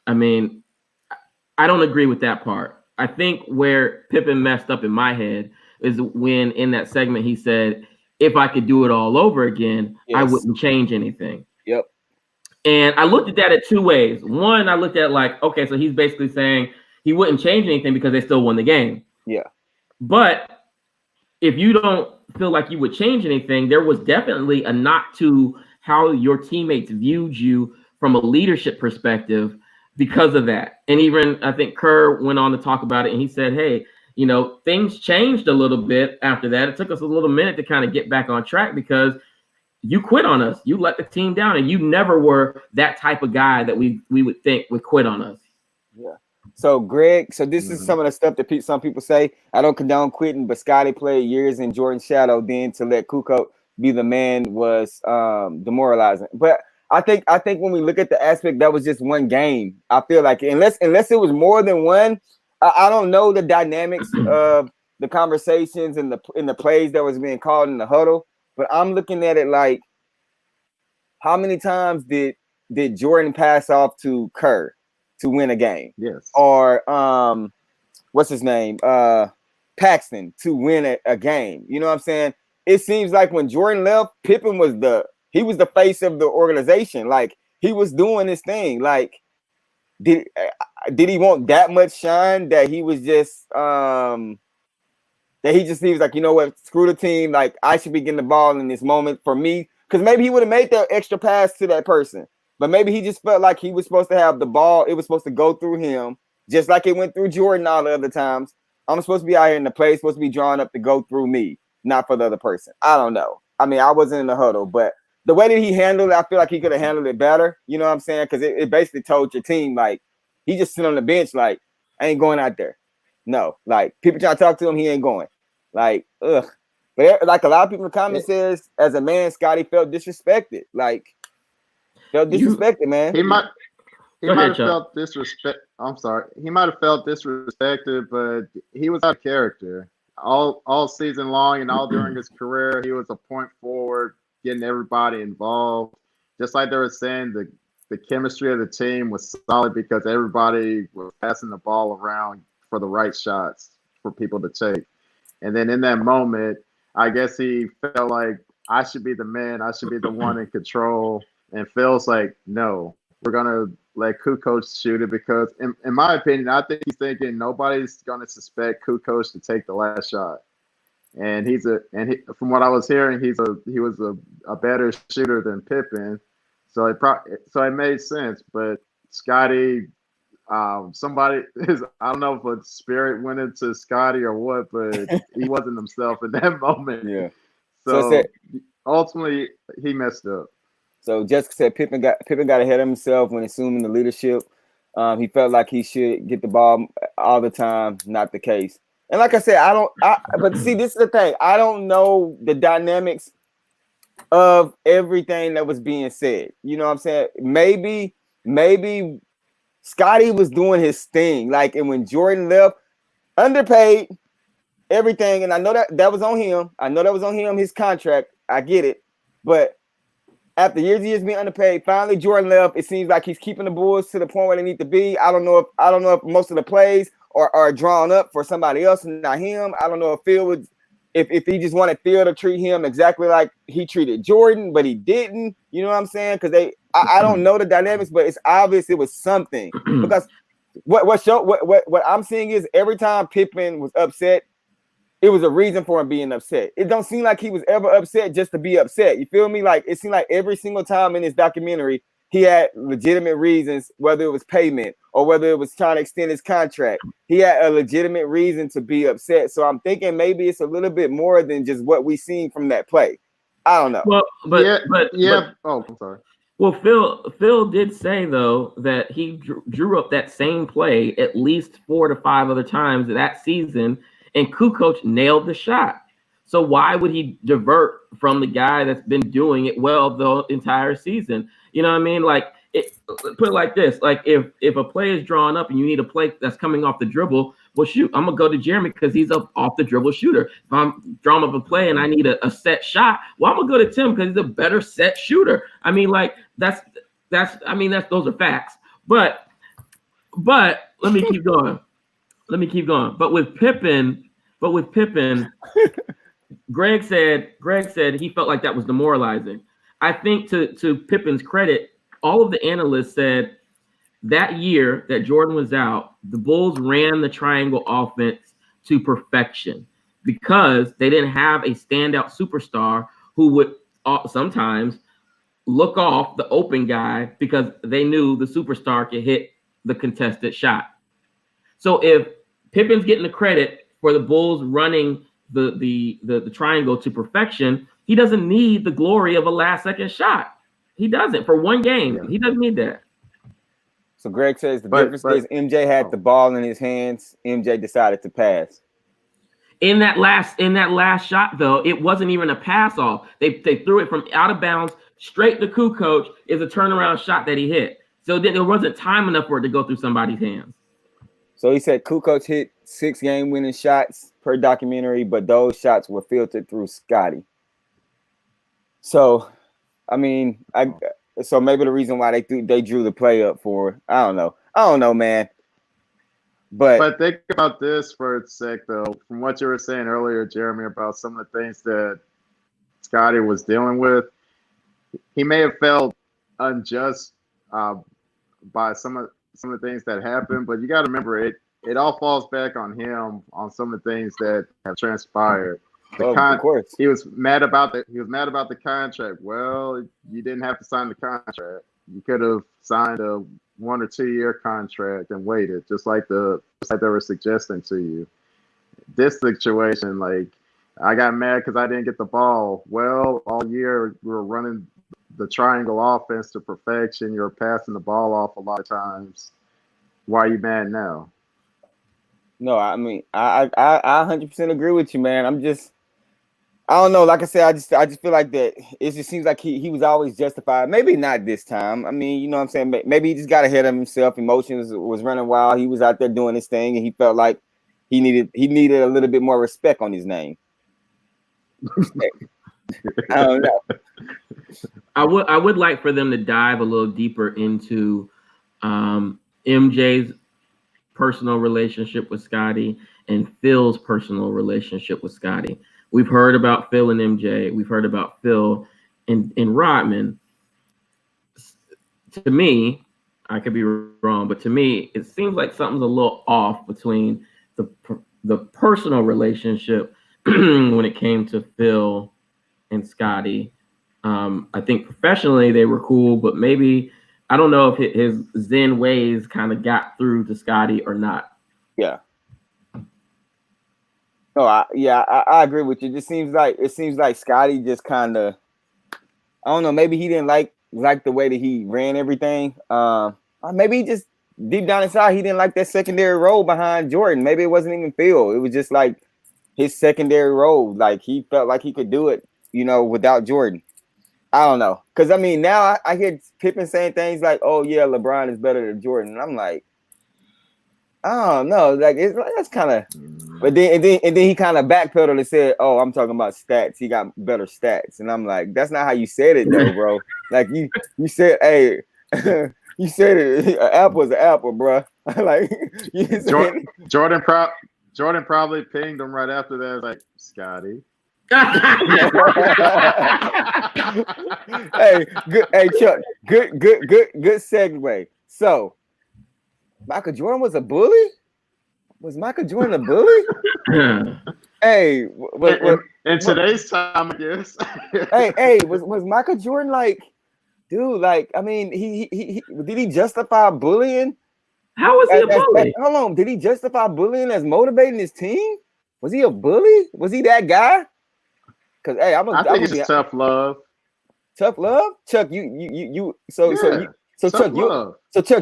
I don't agree with that part. I think where Pippen messed up in my head is when in that segment he said, if I could do it all over again, I wouldn't change anything. Yep. And I looked at that in two ways. One, I looked at like, okay, so he's basically saying he wouldn't change anything because they still won the game. Yeah. But if you don't feel like you would change anything, there was definitely a knock to how your teammates viewed you from a leadership perspective because of that. And even I think Kerr went on to talk about it, and he said, hey, things changed a little bit after that. It took us a little minute to kind of get back on track because you quit on us. You let the team down, and you never were that type of guy that we would think would quit on us. Yeah. So Greg, this is some of the stuff that some people say. I don't condone quitting, but Scottie played years in Jordan's shadow. Then to let Kukoc be the man was demoralizing. But I think when we look at the aspect, that was just one game. I feel like unless it was more than one, I don't know the dynamics of the conversations and the plays that was being called in the huddle. But I'm looking at it like, how many times did Jordan pass off to Kerr to win a game? Yes. Or what's his name? Paxton to win a game. You know what I'm saying? It seems like when Jordan left, Pippen was the face of the organization. Like he was doing his thing. Like did he want that much shine that he was just that he just seems like, you know what, screw the team. Like I should be getting the ball in this moment for me. Because maybe he would have made that extra pass to that person. But maybe he just felt like he was supposed to have the ball. It was supposed to go through him, just like it went through Jordan all the other times. I'm supposed to be out here in the play, supposed to be drawn up to go through me, not for the other person. I don't know. I mean, I wasn't in the huddle, but the way that he handled it, I feel like he could have handled it better. You know what I'm saying? Because it basically told your team, like, he just sit on the bench, like, I ain't going out there. No, like, people trying to talk to him, he ain't going. Like, ugh. But like a lot of people in the comments says, as a man, Scottie felt disrespected. Like, man. He might have felt disrespect. I'm sorry. He might have felt disrespected, but he was out of character all season long and all during his career. He was a point forward, getting everybody involved. Just like they were saying, the chemistry of the team was solid because everybody was passing the ball around for the right shots for people to take. And then in that moment, I guess he felt like I should be the man. I should be the one in control. And Phil's like, no, we're going to let Kukoc shoot it because, in my opinion, I think he's thinking nobody's going to suspect Kukoc to take the last shot. And from what I was hearing, he was a better shooter than Pippen. So it made sense. But Scotty, somebody I don't know if a spirit went into Scotty or what, but he wasn't himself in that moment. Yeah. So ultimately he messed up. So Jessica said Pippen got ahead of himself when assuming the leadership. He felt like he should get the ball all the time. Not the case. And like I said, but see, this is the thing. I don't know the dynamics of everything that was being said. You know what I'm saying? Maybe Scotty was doing his thing. Like, and when Jordan left, underpaid, everything. And I know that was on him. His contract. I get it. But after years being underpaid, finally Jordan left. It seems like he's keeping the Bulls to the point where they need to be. I don't know if most of the plays are drawn up for somebody else and not him. I don't know if Phil would, if he just wanted Phil to treat him exactly like he treated Jordan, but he didn't. You know what I'm saying? Because I don't know the dynamics, but it's obvious it was something. Because what I'm seeing is every time Pippen was upset, it was a reason for him being upset. It don't seem like he was ever upset just to be upset. You feel me? Like it seemed like every single time in this documentary, he had legitimate reasons, whether it was payment or whether it was trying to extend his contract. He had a legitimate reason to be upset. So I'm thinking maybe it's a little bit more than just what we seen from that play. I don't know. Well, but oh, I'm sorry. Well, Phil did say though that he drew up that same play at least 4 to 5 other times that season, and Kukoc nailed the shot. So why would he divert from the guy that's been doing it well the entire season? You know what I mean? Like, put it like this: like if a play is drawn up and you need a play that's coming off the dribble, well, shoot, I'm gonna go to Jeremy because he's a off the dribble shooter. If I'm drawing up a play and I need a set shot, well, I'm gonna go to Tim because he's a better set shooter. I mean, like those are facts. But let me keep going. But with Pippen, Greg said he felt like that was demoralizing. I think to Pippen's credit, all of the analysts said that year that Jordan was out, the Bulls ran the triangle offense to perfection because they didn't have a standout superstar who would sometimes look off the open guy because they knew the superstar could hit the contested shot. So if Pippen's getting the credit for the Bulls running the triangle to perfection, he doesn't need the glory of a last-second shot. He doesn't for one game. Yeah. He doesn't need that. So Greg says the difference is MJ had the ball in his hands. MJ decided to pass. In that last shot, though, it wasn't even a pass off. They threw it from out of bounds straight to Kukoc. Is a turnaround shot that he hit. So then there wasn't time enough for it to go through somebody's hands. So he said Kukoc hit 6 game-winning shots per documentary, but those shots were filtered through Scotty. So, I mean, so maybe the reason why they drew the play up for, I don't know, man. But think about this for a sec, though. From what you were saying earlier, Jeremy, about some of the things that Scotty was dealing with, he may have felt unjust by some of the things that happened, but you got to remember it all falls back on him on some of the things that have transpired. Of course. He was mad about the contract. Well, you didn't have to sign the contract. You could have signed a 1 or 2 year contract and waited, just like they were suggesting to you. This situation, like, I got mad because I didn't get the ball. Well, all year we were running the triangle offense to perfection. You're passing the ball off a lot of times. Why are you mad now? No, I mean, I 100% agree with you, man. I don't know. Like I said, I just feel like that it just seems like he was always justified. Maybe not this time. I mean, you know what I'm saying? Maybe he just got ahead of himself. Emotions was running wild. He was out there doing his thing, and he felt like he needed a little bit more respect on his name. I don't know. I would like for them to dive a little deeper into MJ's personal relationship with Scotty and Phil's personal relationship with Scotty. We've heard about Phil and MJ. We've heard about Phil and Rodman. To me, I could be wrong, but to me, it seems like something's a little off between the personal relationship when it came to Phil and Scotty. I think professionally they were cool, but maybe I don't know if his Zen ways kind of got through to Scotty or not. Yeah. No, I agree with you. It seems like Scotty just kind of, I don't know, maybe he didn't like the way that he ran everything. Maybe he just deep down inside he didn't like that secondary role behind Jordan. Maybe it wasn't even Phil. It was just like his secondary role. Like he felt like he could do it, without Jordan. I don't know, because I mean now I hear Pippen saying things like, "Oh yeah, LeBron is better than Jordan," and I'm like, I don't know, like that's kind of. But then he kind of backpedaled and said, "Oh, I'm talking about stats. He got better stats," and I'm like, "That's not how you said it, though, bro. Like you said, hey, you said it. An apple is an apple, bro. Like you said, Jordan probably pinged him right after that, like Scotty." Hey, good. Hey, Chuck. Good segue. So, Michael Jordan was a bully. Was Michael Jordan a bully? Hey, in today's time, I guess. hey, was Michael Jordan like, dude? Like, I mean, he did he justify bullying? How was he a bully? Hold on, did he justify bullying as motivating his team? Was he a bully? Was he that guy? Because hey, I think it's tough love. Tough love, Chuck. Chuck,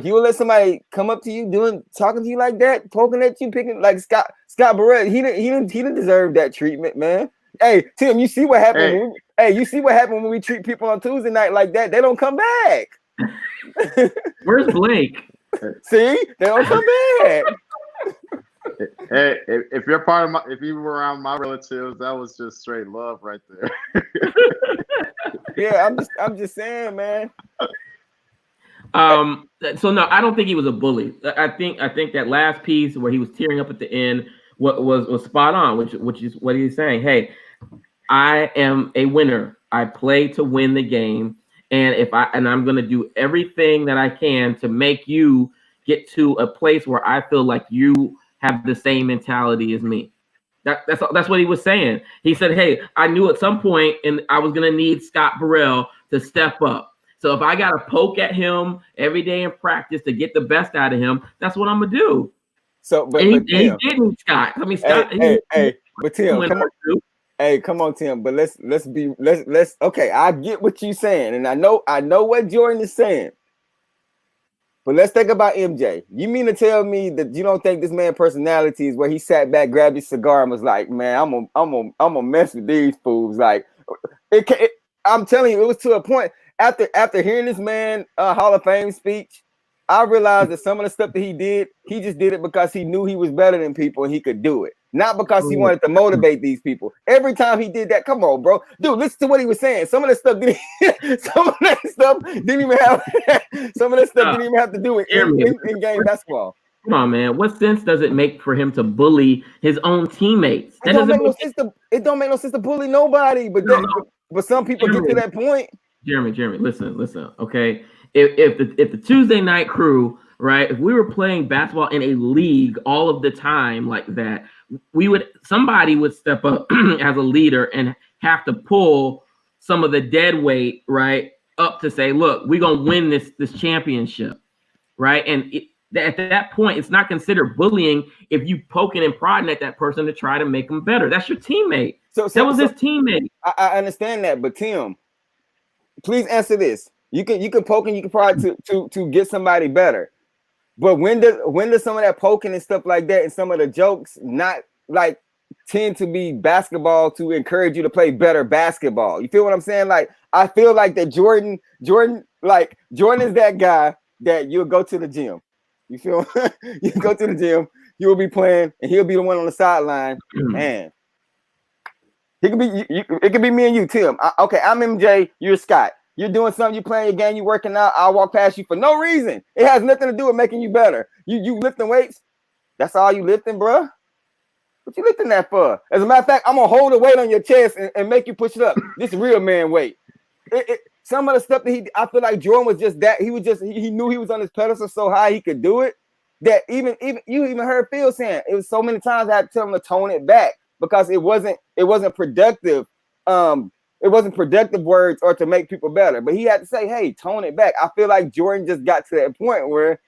you will let somebody come up to you talking to you like that, poking at you, picking like Scott Barrett. He didn't deserve that treatment, man. Hey, Tim, you see what happened? You see what happened when we treat people on Tuesday night like that? They don't come back. Where's Blake? See, they don't come back. Hey, if you're if you were around my relatives, that was just straight love right there. Yeah, I'm just saying, man. So no, I don't think he was a bully. I think that last piece where he was tearing up at the end was spot on, which is what he's saying. Hey, I am a winner. I play to win the game, and I'm going to do everything that I can to make you get to a place where I feel like you have the same mentality as me. That's what he was saying. He said, hey, I knew at some point and I was going to need Scott Burrell to step up. So if I got to poke at him every day in practice to get the best out of him, that's what I'm going to do. So, but he didn't, Scott. I mean, Scott. But Tim, come on, Tim. But let's. Okay, I get what you're saying, and I know what Jordan is saying. But let's think about MJ. You mean to tell me that you don't think this man's personality is where he sat back, grabbed his cigar, and was like, "Man, I'm gonna mess with these fools." Like, I'm telling you, it was to a point. After hearing this man Hall of Fame speech, I realized that some of the stuff that he did, he just did it because he knew he was better than people and he could do it, not because he wanted to motivate these people. Every time he did that, come on, bro, dude, listen to what he was saying. Some of that stuff didn't even have to do with in game basketball. Come on, man. What sense does it make for him to bully his own teammates? It don't make no sense to bully nobody, but some people get to that point. Jeremy, listen. Okay, if the Tuesday night crew, right? If we were playing basketball in a league all of the time like that, somebody would step up as a leader and have to pull some of the dead weight, right, up to say, look, we're gonna win this championship, right? And at that point, it's not considered bullying if you poking and prodding at that person to try to make them better. That's your teammate. So that was his teammate. I understand that, but Tim, please answer this. You can poke and you can prod to get somebody better. But when does some of that poking and stuff like that and some of the jokes not like tend to be basketball to encourage you to play better basketball? You feel what I'm saying? Like I feel like that Jordan is that guy that you'll go to the gym. You feel you go to the gym, you'll be playing, and he'll be the one on the sideline. Man, He could be. It could be me and you, Tim. Okay, I'm MJ. You're Scott. You're doing something. You're playing your game. You're working out. I'll walk past you for no reason. It has nothing to do with making you better. You lifting weights. That's all you lifting, bro. What you lifting that for? As a matter of fact, I'm gonna hold the weight on your chest and make you push it up. This is real man weight. Some of the stuff that I feel like Jordan was just that. He knew he was on his pedestal so high he could do it. That even you even heard Phil saying it was so many times I had to tell him to tone it back because it wasn't productive. It wasn't productive words or to make people better. But he had to say, hey, tone it back. I feel like Jordan just got to that point where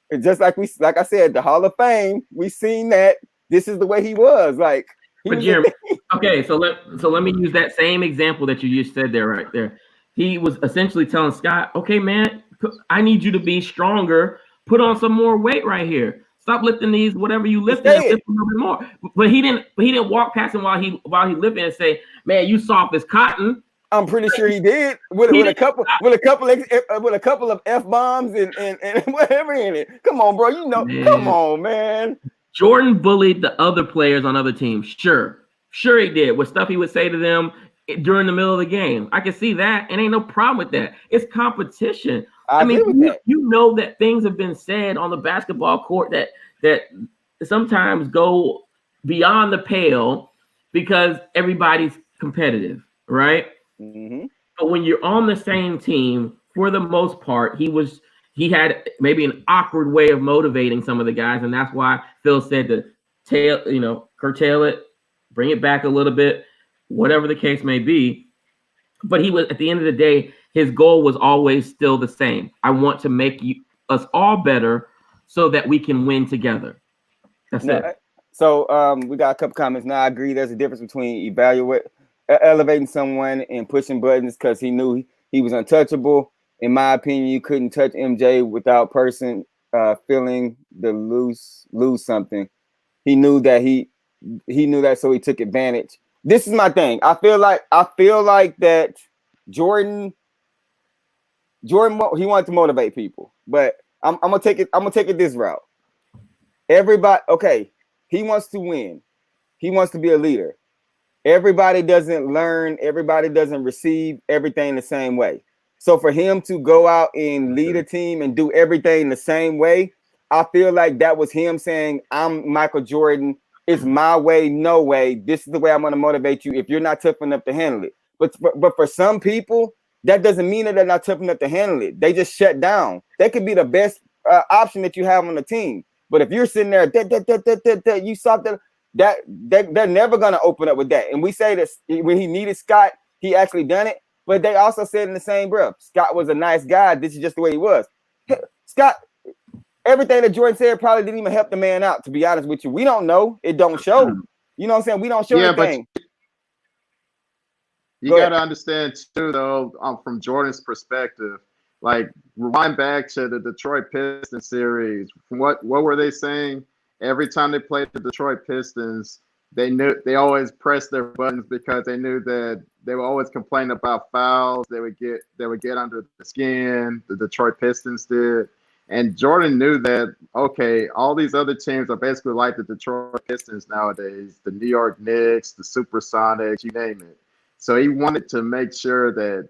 it's just like I said, the Hall of Fame, we seen that this is the way he was. Like, but Jeremy, okay, so let me use that same example that you just said there, right there. He was essentially telling Scott, okay, man, I need you to be stronger. Put on some more weight right here. Stop lifting these, whatever you lifting, and lift a little bit more. But he didn't walk past him while he lifting and say, man, you soft as cotton. I'm pretty sure he did with a couple of F-bombs and whatever in it. Come on, bro. You know, man. Come on, man. Jordan bullied the other players on other teams. Sure he did. With stuff he would say to them during the middle of the game. I can see that, and ain't no problem with that. It's competition. I mean, you know that things have been said on the basketball court that sometimes go beyond the pale because everybody's competitive, right? Mm-hmm. But when you're on the same team, for the most part, he had maybe an awkward way of motivating some of the guys, and that's why Phil said to curtail it, bring it back a little bit, whatever the case may be. But he was, at the end of the day, his goal was always still the same. I want to make us all better so that we can win together. That's it. So we got a couple comments. Now I agree there's a difference between elevating someone and pushing buttons because he knew he was untouchable. In my opinion, you couldn't touch MJ without person feeling the lose something. He knew that he knew that, so he took advantage. This is my thing. I feel like that Jordan he wanted to motivate people, but I'm gonna take it this route. Everybody, okay, he wants to win. He wants to be a leader. Everybody doesn't learn, everybody doesn't receive everything the same way. So for him to go out and lead a team and do everything the same way, I feel like that was him saying, I'm Michael Jordan. It's my way, no way. This is the way I'm going to motivate you if you're not tough enough to handle it. But for some people, that doesn't mean that they're not tough enough to handle it. They just shut down. They could be the best option that you have on the team. But if you're sitting there, you saw that they're never going to open up with that. And we say that when he needed Scott, he actually done it. But they also said in the same breath, Scott was a nice guy. This is just the way he was. Scott, everything that Jordan said probably didn't even help the man out, to be honest with you. We don't know. It don't show. You know what I'm saying? We don't show anything. But you got to understand, too, though, from Jordan's perspective, like, rewind back to the Detroit Pistons series. What were they saying? Every time they played the Detroit Pistons, they always pressed their buttons because they knew that they were always complaining about fouls. They would get under the skin. The Detroit Pistons did. And Jordan knew that, okay, all these other teams are basically like the Detroit Pistons nowadays, the New York Knicks, the Supersonics, you name it. So he wanted to make sure that,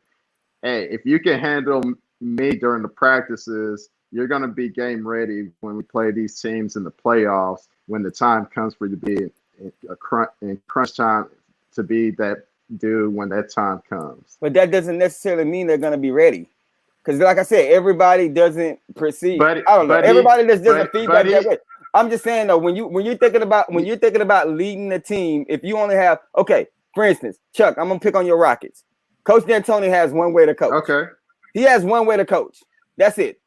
hey, if you can handle me during the practices, you're going to be game ready when we play these teams in the playoffs when the time comes for you to be in crunch time to be that dude when that time comes. But that doesn't necessarily mean they're going to be ready. Because, like I said, everybody doesn't perceive. I don't know. Everybody just doesn't feedback that way. I'm just saying though, when you're thinking about leading the team, if you only have, okay, for instance, Chuck, I'm gonna pick on your Rockets. Coach D'Antoni has one way to coach. Okay, he has one way to coach. That's it.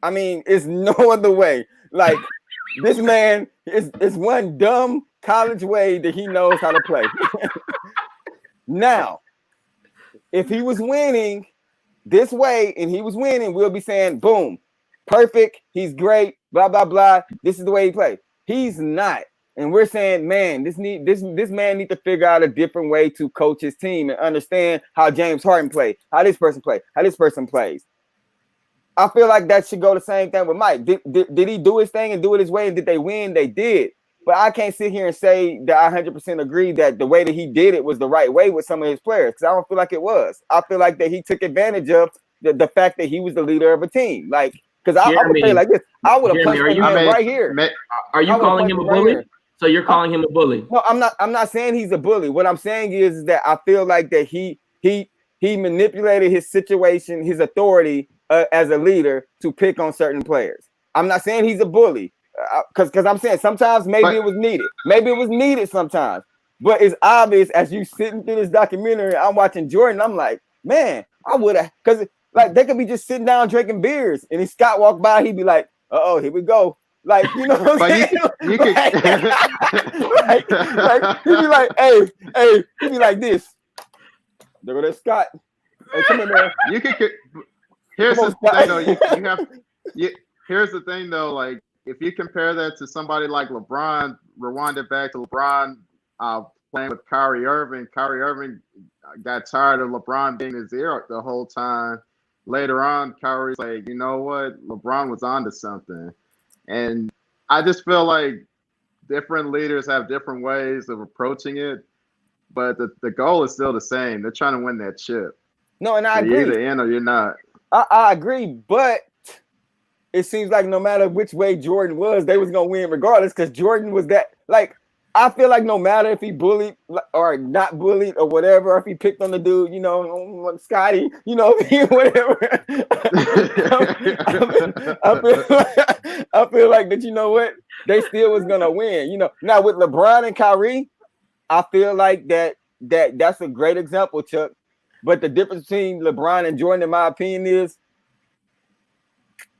I mean, it's no other way. Like this man is one dumb college way that he knows how to play. Now, if he was winning this way and he was winning, we'll be saying, boom, perfect, he's great, blah, blah, blah. This is the way he plays. He's not. And we're saying, man, this man need to figure out a different way to coach his team and understand how James Harden plays, how this person plays, how this person plays. I feel like that should go the same thing with Mike. Did he do his thing and do it his way? And did they win? They did. But I can't sit here and say that I 100% agree that the way that he did it was the right way with some of his players, because I don't feel like it was. I feel like that he took advantage of the fact that he was the leader of a team. Like, because I would say like this, I would have punched him right here. Are you calling him a bully? Right, so you're calling him a bully? No, I'm not. I'm not saying he's a bully. What I'm saying is that I feel like that he manipulated his situation, his authority as a leader to pick on certain players. I'm not saying he's a bully, because I'm saying sometimes maybe it was needed. Maybe it was needed sometimes. But it's obvious as you sitting through this documentary, I'm watching Jordan. I'm like, man, I would have, because like they could be just sitting down drinking beers, and if Scott walked by, he'd be like, "Uh-oh, here we go." Like, you know what I'm saying? You could like, he'd be like, hey, he'd be like this. There go that Scott. Hey, come in there. You could. Here's the thing, though. Here's the thing, though. Like, if you compare that to somebody like LeBron, rewind it back to LeBron playing with Kyrie Irving. Kyrie Irving got tired of LeBron being his ear the whole time. Later on, Kyrie's like, you know what? LeBron was onto something. And I just feel like different leaders have different ways of approaching it, but the goal is still the same. They're trying to win that chip. No, and I agree. You're either in or you're not. I agree, but it seems like no matter which way Jordan was, they was gonna win regardless, because Jordan was that. Like, I feel like no matter if he bullied or not bullied or whatever, or if he picked on the dude, you know, Scotty, you know, whatever. I feel like that, you know what, they still was gonna win. You know, now with LeBron and Kyrie, I feel like that's a great example, Chuck. But the difference between LeBron and Jordan, in my opinion, is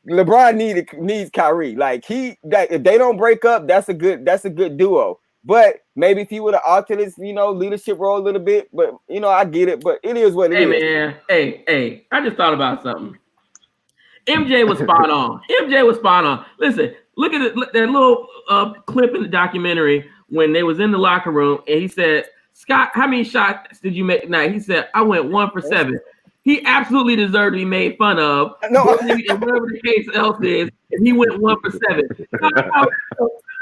LeBron needs Kyrie. Like, if they don't break up, that's a good duo. But maybe if he would have altered his, you know, leadership role a little bit, but you know, I get it. But it is what it is. Man, hey, I just thought about something. MJ was spot on. MJ was spot on. Listen, look at that little clip in the documentary when they was in the locker room, and he said, "Scott, how many shots did you make tonight?" He said, "I went 1 for 7." He absolutely deserved to be made fun of. No, whatever the case else is, and he went 1 for 7.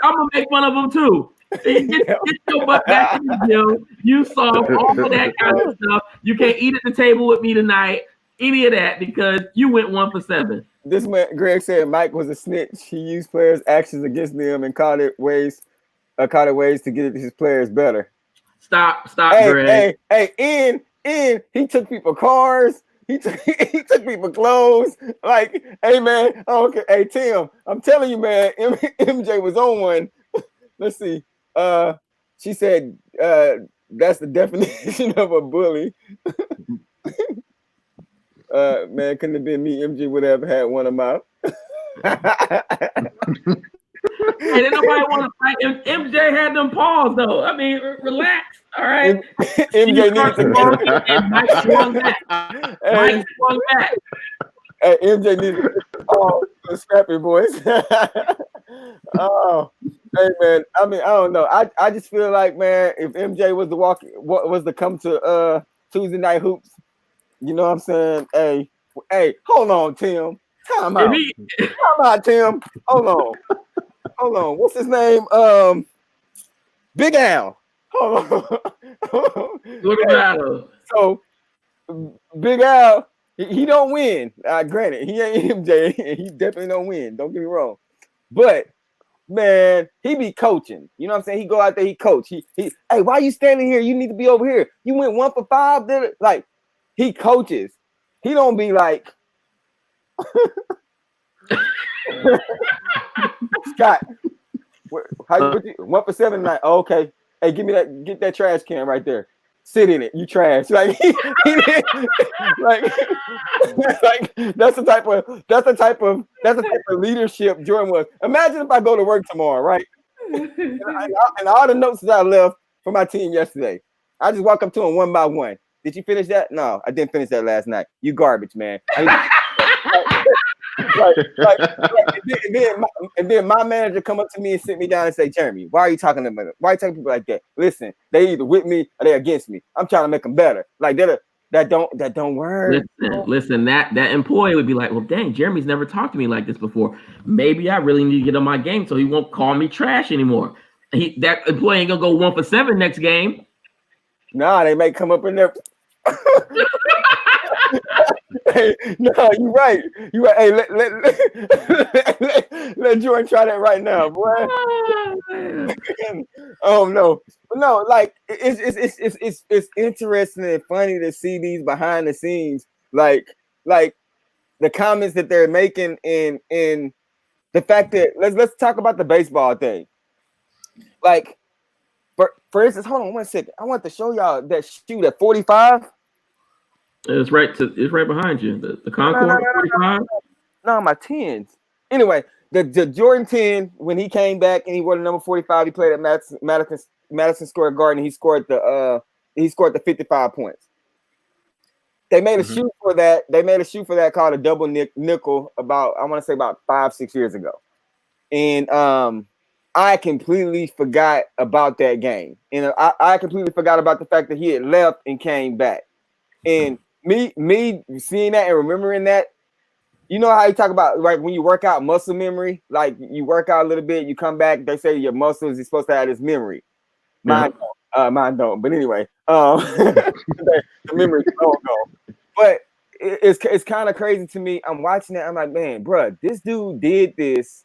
I'm gonna make fun of him too. Get your butt back in the gym. You saw all of that kind of stuff. You can't eat at the table with me tonight. Any of that, because you went 1 for 7. This man, Greg said Mike was a snitch. He used players' actions against them and caught it ways to get his players better. Stop, Greg. Hey, he took people cars. He took people clothes. Like, hey man, okay, hey Tim, I'm telling you, man, MJ was on one. Let's see. She said that's the definition of a bully. Man, couldn't have been me. MJ would have had one of my. Hey, didn't nobody want to fight. MJ had them paws though. I mean, relax. All right. MJ needed to go. And Mike swung back. Hey, MJ needed to go. The scrappy boys. Oh, hey man. I mean, I don't know. I just feel like, man, if MJ was to come to Tuesday Night Hoops, you know what I'm saying? Hey, hold on, Tim. Time out, Tim. Hold on. What's his name? Big Al. Hold on. Look at that. So Big Al, he don't win. Granted, he ain't MJ. He definitely don't win. Don't get me wrong. But man, he be coaching. You know what I'm saying? He go out there, he coach. He hey, why you standing here? You need to be over here. You went 1 for 5. Like, he coaches. He don't be like Scott. How you 1 for 7 tonight? Oh, okay. Hey, get that trash can right there. Sit in it. You trash. Like, like that's the type of leadership Jordan was. Imagine if I go to work tomorrow, right? And all the notes that I left for my team yesterday, I just walk up to them one by one. Did you finish that? No, I didn't finish that last night. You garbage, man. And then my manager come up to me and sit me down and say, Jeremy, why are you talking to me? Why are you talking to people like that? Listen, they either with me or they against me. I'm trying to make them better. Like, that don't work. Listen, that employee would be like, well, dang, Jeremy's never talked to me like this before. Maybe I really need to get on my game so he won't call me trash anymore. That employee ain't gonna go 1 for 7 next game. Nah, they may come up in there. Hey, no, you're right. You're right. Hey, let Jordan try that right now, boy. Oh no, but no, like it's interesting and funny to see these behind the scenes, like the comments that they're making in the fact that let's talk about the baseball thing. Like, for instance, hold on 1 second. I want to show y'all that shoot at 45. It's right behind you. The Concord 45. No, my 10s. Anyway, the Jordan 10, when he came back and he wore the number 45, he played at Madison Square Garden. He scored the 55 points. They made a shoot for that. They made a shoot for that called a double nickel about 5-6 years ago. And I completely forgot about that game. And I completely forgot about the fact that he had left and came back. And me seeing that and remembering that, you know how you talk about, like, when you work out muscle memory, like you work out a little bit, you come back, they say your muscles is supposed to have this memory. Mine don't. But anyway, the memory don't go. But it's kind of crazy to me. I'm watching it. I'm like, man, bro, this dude did this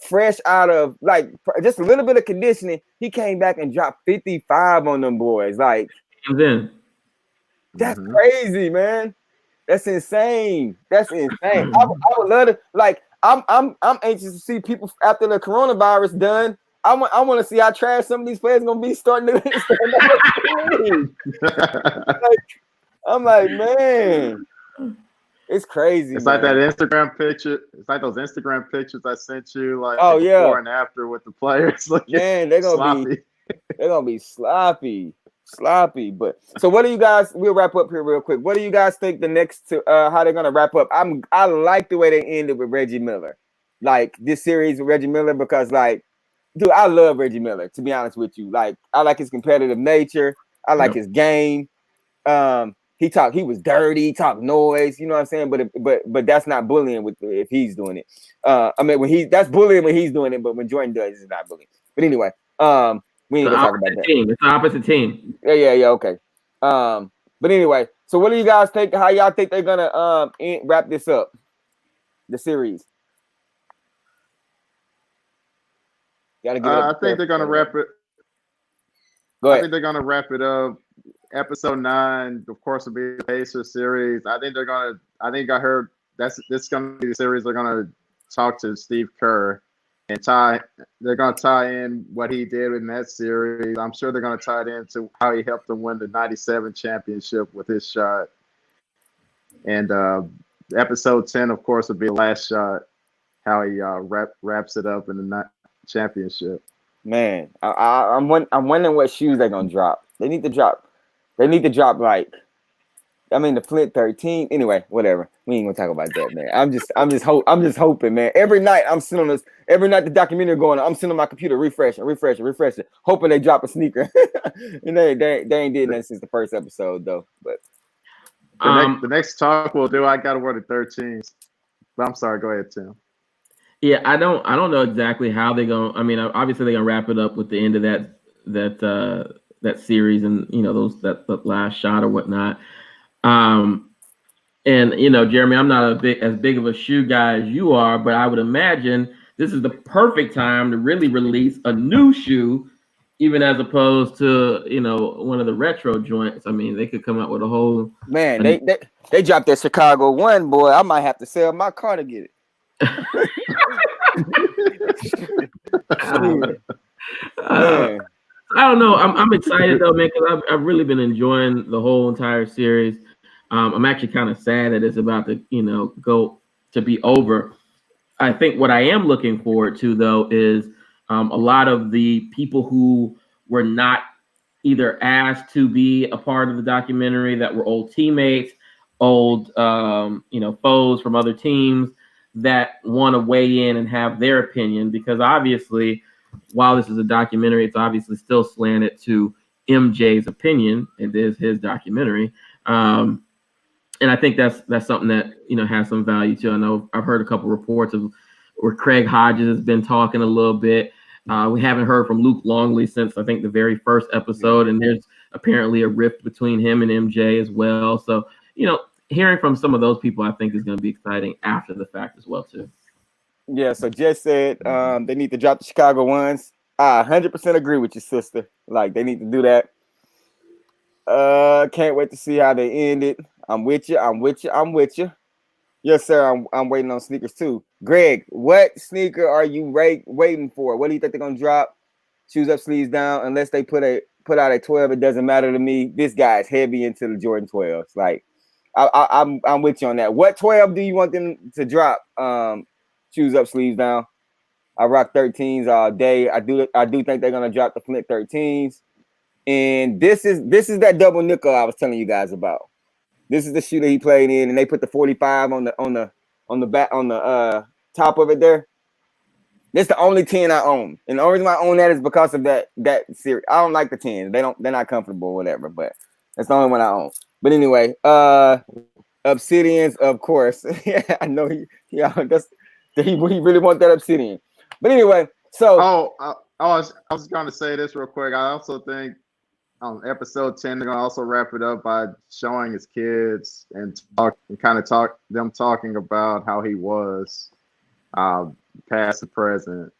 fresh out of, like, just a little bit of conditioning. He came back and dropped 55 on them boys. Like, And then that's crazy, man. That's insane. That's insane. I would love to, like, I'm anxious to see people after the coronavirus done. I want to see how trash some of these players gonna be starting to. Like, I'm like, man, it's crazy. It's man. like that Instagram picture. It's like those Instagram pictures I sent you, like before and after with the players. Man, they're gonna be sloppy. But so what do you guys? We'll wrap up here real quick. What do you guys think the next how they're gonna wrap up? I like the way they ended with Reggie Miller, like this series with Reggie Miller, because, like, dude, I love Reggie Miller, to be honest with you. Like, I like his competitive nature. I like his game. He was dirty, he talked noise, you know what I'm saying? But that's not bullying if he's doing it. I mean, that's bullying when he's doing it, but when Jordan does, it's not bullying. But anyway, we ain't gonna talk about that. It's the opposite team. Yeah, okay. But anyway, so what do you guys think? How y'all think they're gonna wrap this up? The series. I think they're gonna wrap it. Go ahead. I think they're gonna wrap it up. Episode 9, of course, will be the Pacers series. I I heard this gonna be the series. They're gonna talk to Steve Kerr and they're gonna tie in what he did in that series. I'm sure they're gonna tie it into how he helped them win the '97 championship with his shot. And episode 10, of course, will be the last shot, how he wraps it up in the championship. Man, I'm wondering what shoes they're gonna drop. They need to drop, like, I mean, the Flint 13. Anyway, whatever. We ain't gonna talk about that, man. I'm just hoping, man. Every night I'm sitting on this. Every night the documentary going on, I'm sitting on my computer refreshing, hoping they drop a sneaker. And they ain't did nothing since the first episode though. But the next talk we'll do, I gotta wear the 13s. But I'm sorry. Go ahead, Tim. Yeah, I don't know exactly how they're going. I mean, obviously they're gonna wrap it up with the end of that series, and that last shot or whatnot. And Jeremy, I'm not as big of a shoe guy as you are, but I would imagine this is the perfect time to really release a new shoe, even as opposed to one of the retro joints. I mean, they could come out with a whole man. They dropped that Chicago 1, boy. I might have to sell my car to get it. I don't know. I'm excited though, man, because I've really been enjoying the whole entire series. I'm actually kind of sad that it's about to go to be over. I think what I am looking forward to though is a lot of the people who were not either asked to be a part of the documentary, that were old teammates, old foes from other teams, that want to weigh in and have their opinion, because obviously, while this is a documentary, it's obviously still slanted to MJ's opinion. It is his documentary. And I think that's something that, has some value too. I know I've heard a couple reports of where Craig Hodges has been talking a little bit. We haven't heard from Luke Longley since I think the very first episode, and there's apparently a rift between him and MJ as well. So, hearing from some of those people, I think is going to be exciting after the fact as well too. Yeah. So Jess said they need to drop the Chicago ones. I 100% agree with your sister. Like they need to do that. Can't wait to see how they end it. I'm with you. I'm with you. I'm with you. Yes, sir. I'm waiting on sneakers too. Greg, what sneaker are you waiting for? What do you think they're gonna drop? Shoes up, sleeves down. Unless they put out a 12, it doesn't matter to me. This guy is heavy into the Jordan 12s. Like, I'm with you on that. What 12 do you want them to drop? Shoes up, sleeves down. I rock 13s all day. I do think they're gonna drop the Flint 13s. And this is that double nickel I was telling you guys about. This is the shoe that he played in, and they put the 45 on the back on the top of it there. This is the only 10 I own, and the only reason I own that is because of that series. I don't like the 10s; they're not comfortable or whatever. But that's the only one I own. But anyway, Obsidians, of course. Yeah, I know he really want that Obsidian. But anyway, so I was going to say this real quick. I also think on episode 10 they're going to also wrap it up by showing his kids and talking about how he was past and present.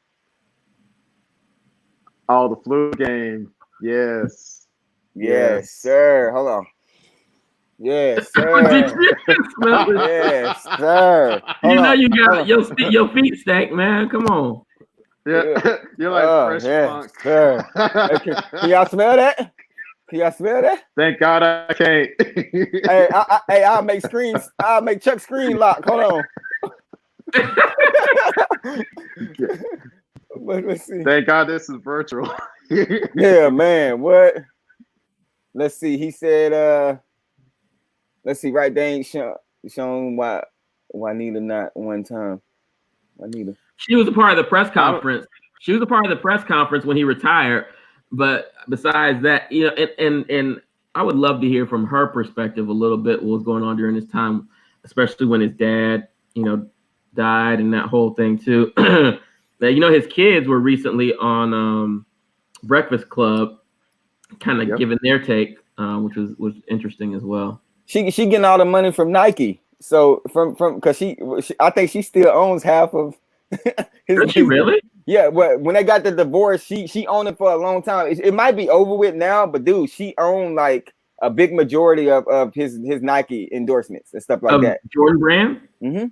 Oh, the flu game. Yes, sir. Hold on. Yes, sir. Yes, sir. You got your feet stacked, man. Come on. Yeah, you're like fresh funk. Sir. Hey, can y'all smell that? Can y'all smell that? Thank God I can't. Hey, I'll make screens. I'll make Chuck screen lock. Hold on. Let's see. Thank God this is virtual. Yeah, man. What? Let's see. He said, let's see, right? They ain't shown why Juanita not one time. Juanita. She was a part of the press conference. She was a part of the press conference when he retired. But besides that, and I would love to hear from her perspective a little bit what was going on during this time, especially when his dad, died and that whole thing too. That his kids were recently on Breakfast Club, kind of giving their take, which was interesting as well. She getting all the money from Nike. So from because she I think she still owns half of. Does she really? Yeah, well, when they got the divorce, she owned it for a long time. It might be over with now, but dude, she owned like a big majority of his Nike endorsements and stuff like that. Jordan Brand. Mm-hmm.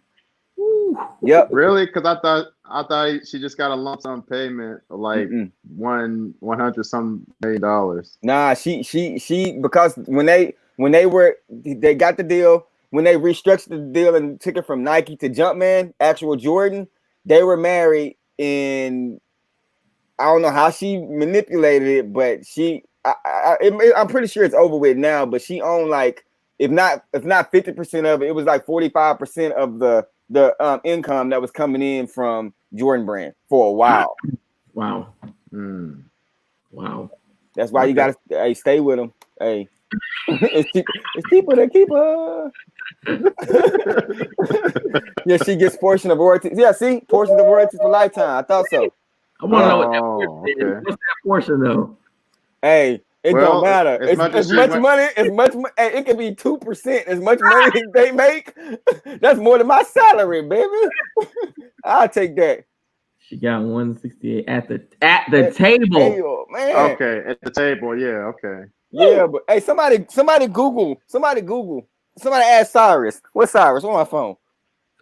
Yep. Really? Because I thought she just got a lump sum payment of like $100 some million. Nah, she because when they got the deal, when they restructured the deal and took it from Nike to Jumpman, actual Jordan, they were married. And I don't know how she manipulated it, but I'm pretty sure it's over with now. But she owned like if not 50% of it, it was like 45% of the income that was coming in from Jordan Brand for a while. Wow. Wow. That's why you gotta stay with them. Hey, it's people that keep her. Yeah, she gets portion of royalties. Yeah, see, portion of royalties for lifetime. I thought so. I want to know what that portion is. What's that portion though? Hey, it don't matter. As much money. Hey, it could be 2%. As much money they make, that's more than my salary, baby. I'll take that. She got 168 at the table. Man. Okay, at the table. Yeah. Okay. Yeah, but hey, somebody Google. Somebody ask Cyrus. What's Cyrus? On my phone.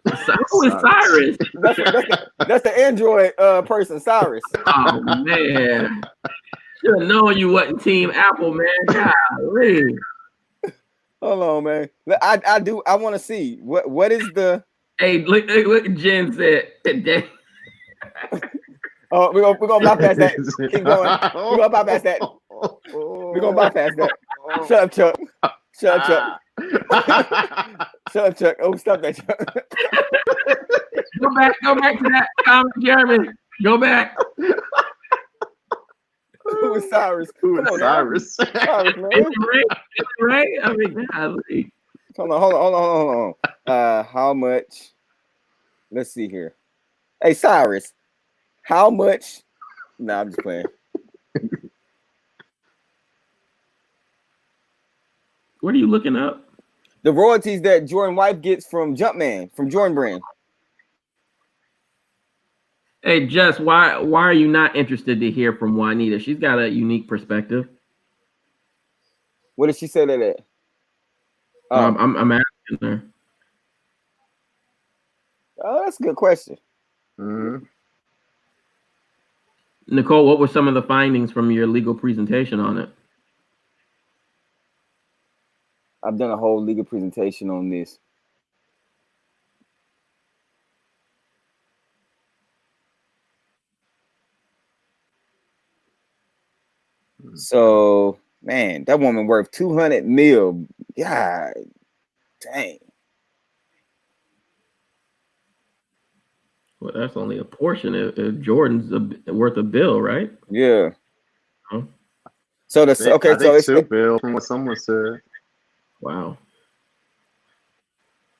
Who is Cyrus? That's the Android person, Cyrus. Oh man. Should have known you wasn't Team Apple, man. Golly. Hold on, man. I want to see what is the. Hey, look Jen said today. Oh, we're gonna bypass that. Keep going. We're gonna bypass that. We're gonna bypass that. Shut up, Chuck. Shut up, Chuck. Shut up, Chuck. Oh, stop that, Chuck. Go back to that comment, Jeremy. Go back. Who is Cyrus? Who is Cyrus? Cyrus, man. It's right. I mean, golly. Hold on. How much? Let's see here. Hey, Cyrus, how much Nah, I'm just playing. What are you looking up? The royalties that Jordan wife gets from Jumpman, from Jordan Brand. Hey, Jess, why are you not interested to hear from Juanita? She's got a unique perspective. What did she say to that? I'm asking her. Oh, that's a good question. Mm-hmm. Nicole, what were some of the findings from your legal presentation on it? I've done a whole legal presentation on this. So, man, that woman worth 200 mil. God dang. Well, that's only a portion. If Jordan's worth a bill, right? Yeah. Oh. So the I think so it's 2 bill from what someone said. Wow.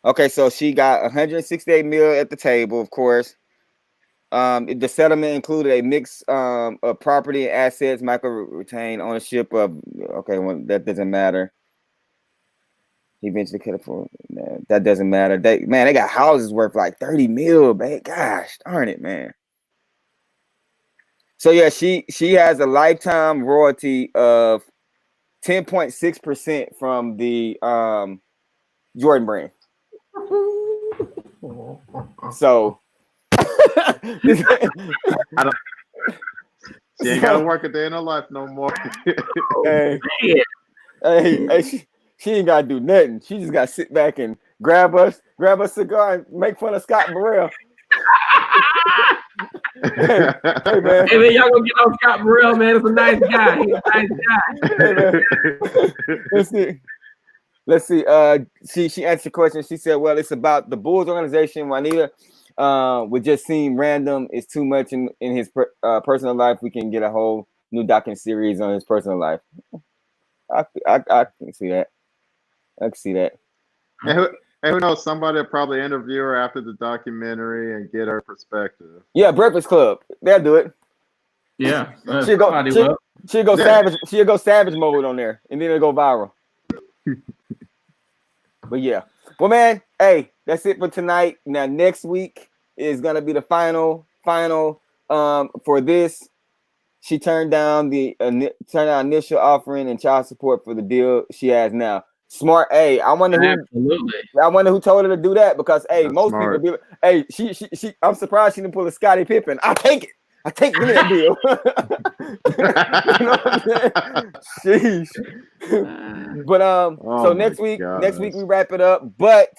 Okay, so she got 168 mil at the table, of course. The settlement included a mix of property and assets. Michael retained ownership of. Okay, well, that doesn't matter. He eventually could afford. That doesn't matter. They got houses worth like 30 mil, man. Gosh, darn it, man. So yeah, she has a lifetime royalty of 10.6% from the Jordan Brand. So She ain't got to work a day in her life no more. hey, she ain't got to do nothing. She just got to sit back and grab a cigar and make fun of Scott Burrell. hey man, y'all gonna get on Scott Burrell, man. It's a nice guy. He's a nice guy. Hey, let's see. She answered the question. She said, "Well, it's about the Bulls organization. Juanita would just seem random. It's too much in his personal life. We can get a whole new document series on his personal life." I can see that. I can see that. And who knows? Somebody will probably interview her after the documentary and get her perspective. Yeah, Breakfast Club. They'll do it. Yeah, she'll go savage. She'll go savage mode on there, and then it'll go viral. But yeah, well, man, hey, that's it for tonight. Now next week is gonna be the final for this. She turned down the initial offering and child support for the deal she has now. Smart. Hey, I wonder who told her to do that, because That's most smart. people be like, hey, she I'm surprised she didn't pull a Scottie Pippen. I'll take it. Give me that deal. You know what I'm saying? Sheesh. But so next week we wrap it up. But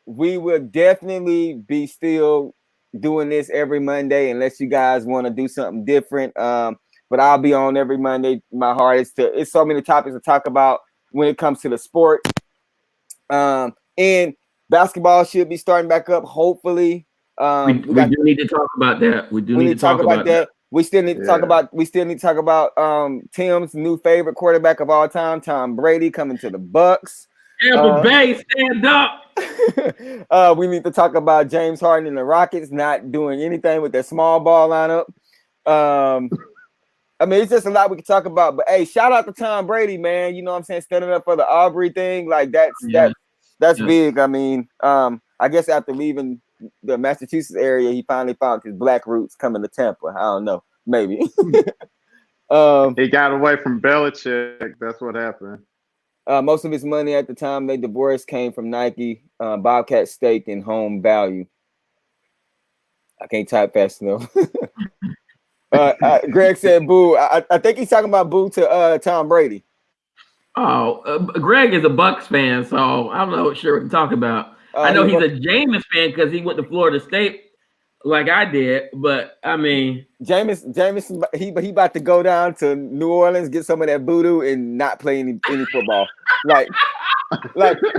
we will definitely be still doing this every Monday unless you guys want to do something different. But I'll be on every Monday. My heart is it's so many topics to talk about when it comes to the sport. And basketball should be starting back up, hopefully. We do need to talk about that. We need to talk about that. We still need to talk about Tim's new favorite quarterback of all time, Tom Brady, coming to the Bucks. Tampa Bay, stand up. We need to talk about James Harden and the Rockets not doing anything with their small ball lineup. I mean, it's just a lot we can talk about. But hey, shout out to Tom Brady, man. You know what I'm saying? Standing up for the Aubrey thing. Like that's big. I mean, I guess after leaving the Massachusetts area, he finally found his black roots coming to Tampa. I don't know. Maybe. He got away from Belichick. That's what happened. Most of his money at the time they divorced came from Nike, Bobcat stake, and home value. I can't type fast enough. Greg said boo. I think he's talking about boo to Tom Brady. Oh, Greg is a Bucks fan, so I'm not sure what to talk about. I know he's a Jameis fan because he went to Florida State like I did, but I mean, Jameis, he about to go down to New Orleans, get some of that voodoo, and not play any football. Like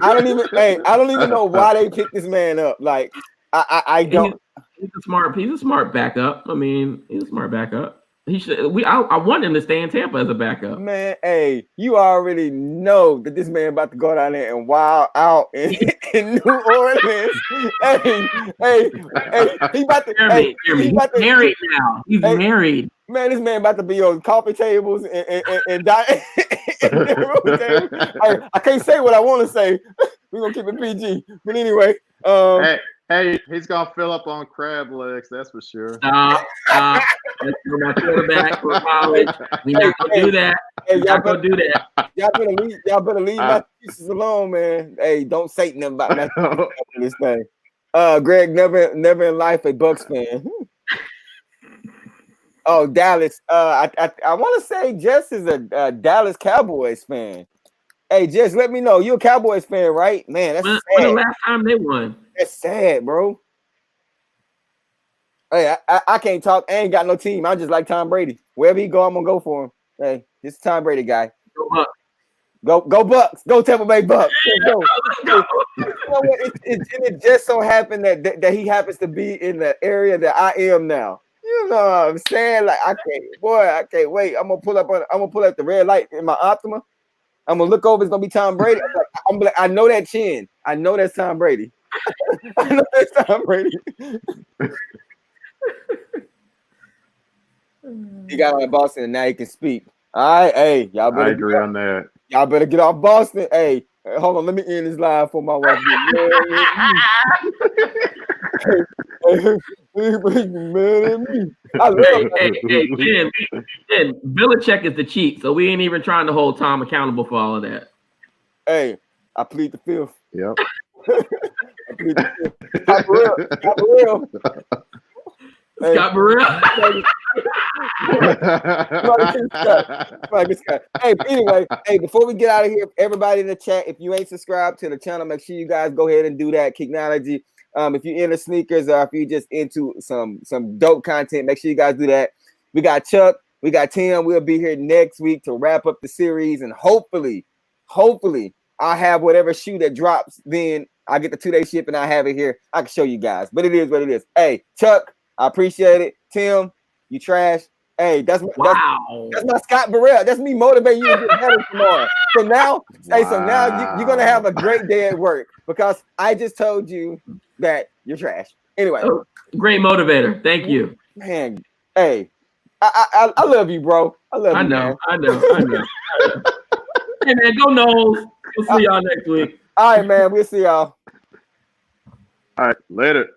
I don't even know why they picked this man up. Like I don't. He's a smart backup. I mean, he's a smart backup. He should. I want him to stay in Tampa as a backup. Man, hey, you already know that this man about to go down there and wild out in New Orleans. Hey, he about to. He's married now. He's married. Man, this man about to be on coffee tables and die. I can't say what I want to say. We're gonna keep it PG. But anyway, Hey, he's gonna fill up on crab legs, that's for sure. Stop. Let's go my quarterback for college. We not gonna do that. Hey, y'all gonna do that. Y'all better leave my pieces alone, man. Hey, don't say nothing about this thing. Greg, never in life a Bucks fan. Oh, Dallas. I want to say Jess is a Dallas Cowboys fan. Hey, Jess, let me know. You're a Cowboys fan, right? Man, that's sad. When the last time they won? That's sad, bro. Hey, I can't talk. I ain't got no team. I just like Tom Brady. Wherever he go, I'm gonna go for him. Hey, this is Tom Brady guy. Go Bucks. Go Tampa Bay Bucks. Go. You know what? It just so happened that he happens to be in the area that I am now. You know what I'm saying? Like I can't wait. I'm gonna pull up the red light in my Optima. I'm gonna look over. It's gonna be Tom Brady. I'm like, I know that chin. I know that's Tom Brady. I know that's Tom Brady. He got on Boston, and now he can speak. All right, hey, y'all better. I agree on that. Y'all better get off Boston. Hey, hold on. Let me end this live for my wife. Man at me. I love Jen, Belichick is the cheat, so we ain't even trying to hold Tom accountable for all of that. Hey, I plead the fifth. Yep. Scott Burrell. Scott Burrell. Hey, anyway, before we get out of here, everybody in the chat, if you ain't subscribed to the channel, make sure you guys go ahead and do that. Kicknology. If you're into sneakers or if you're just into some dope content, make sure you guys do that. We got Chuck, we got Tim. We'll be here next week to wrap up the series, and hopefully, I'll have whatever shoe that drops. Then I get the 2-day ship and I have it here. I can show you guys, but it is what it is. Hey, Chuck, I appreciate it. Tim, you trash. Hey, that's my Scott Burrell. That's me motivating you to get better tomorrow. So now, you're gonna have a great day at work because I just told you that you're trash. Anyway, great motivator. Thank you, man. Hey, I love you, bro. I love you. I know. Hey man, go Noles. We'll see y'all next week. All right, man. We'll see y'all. All right, later.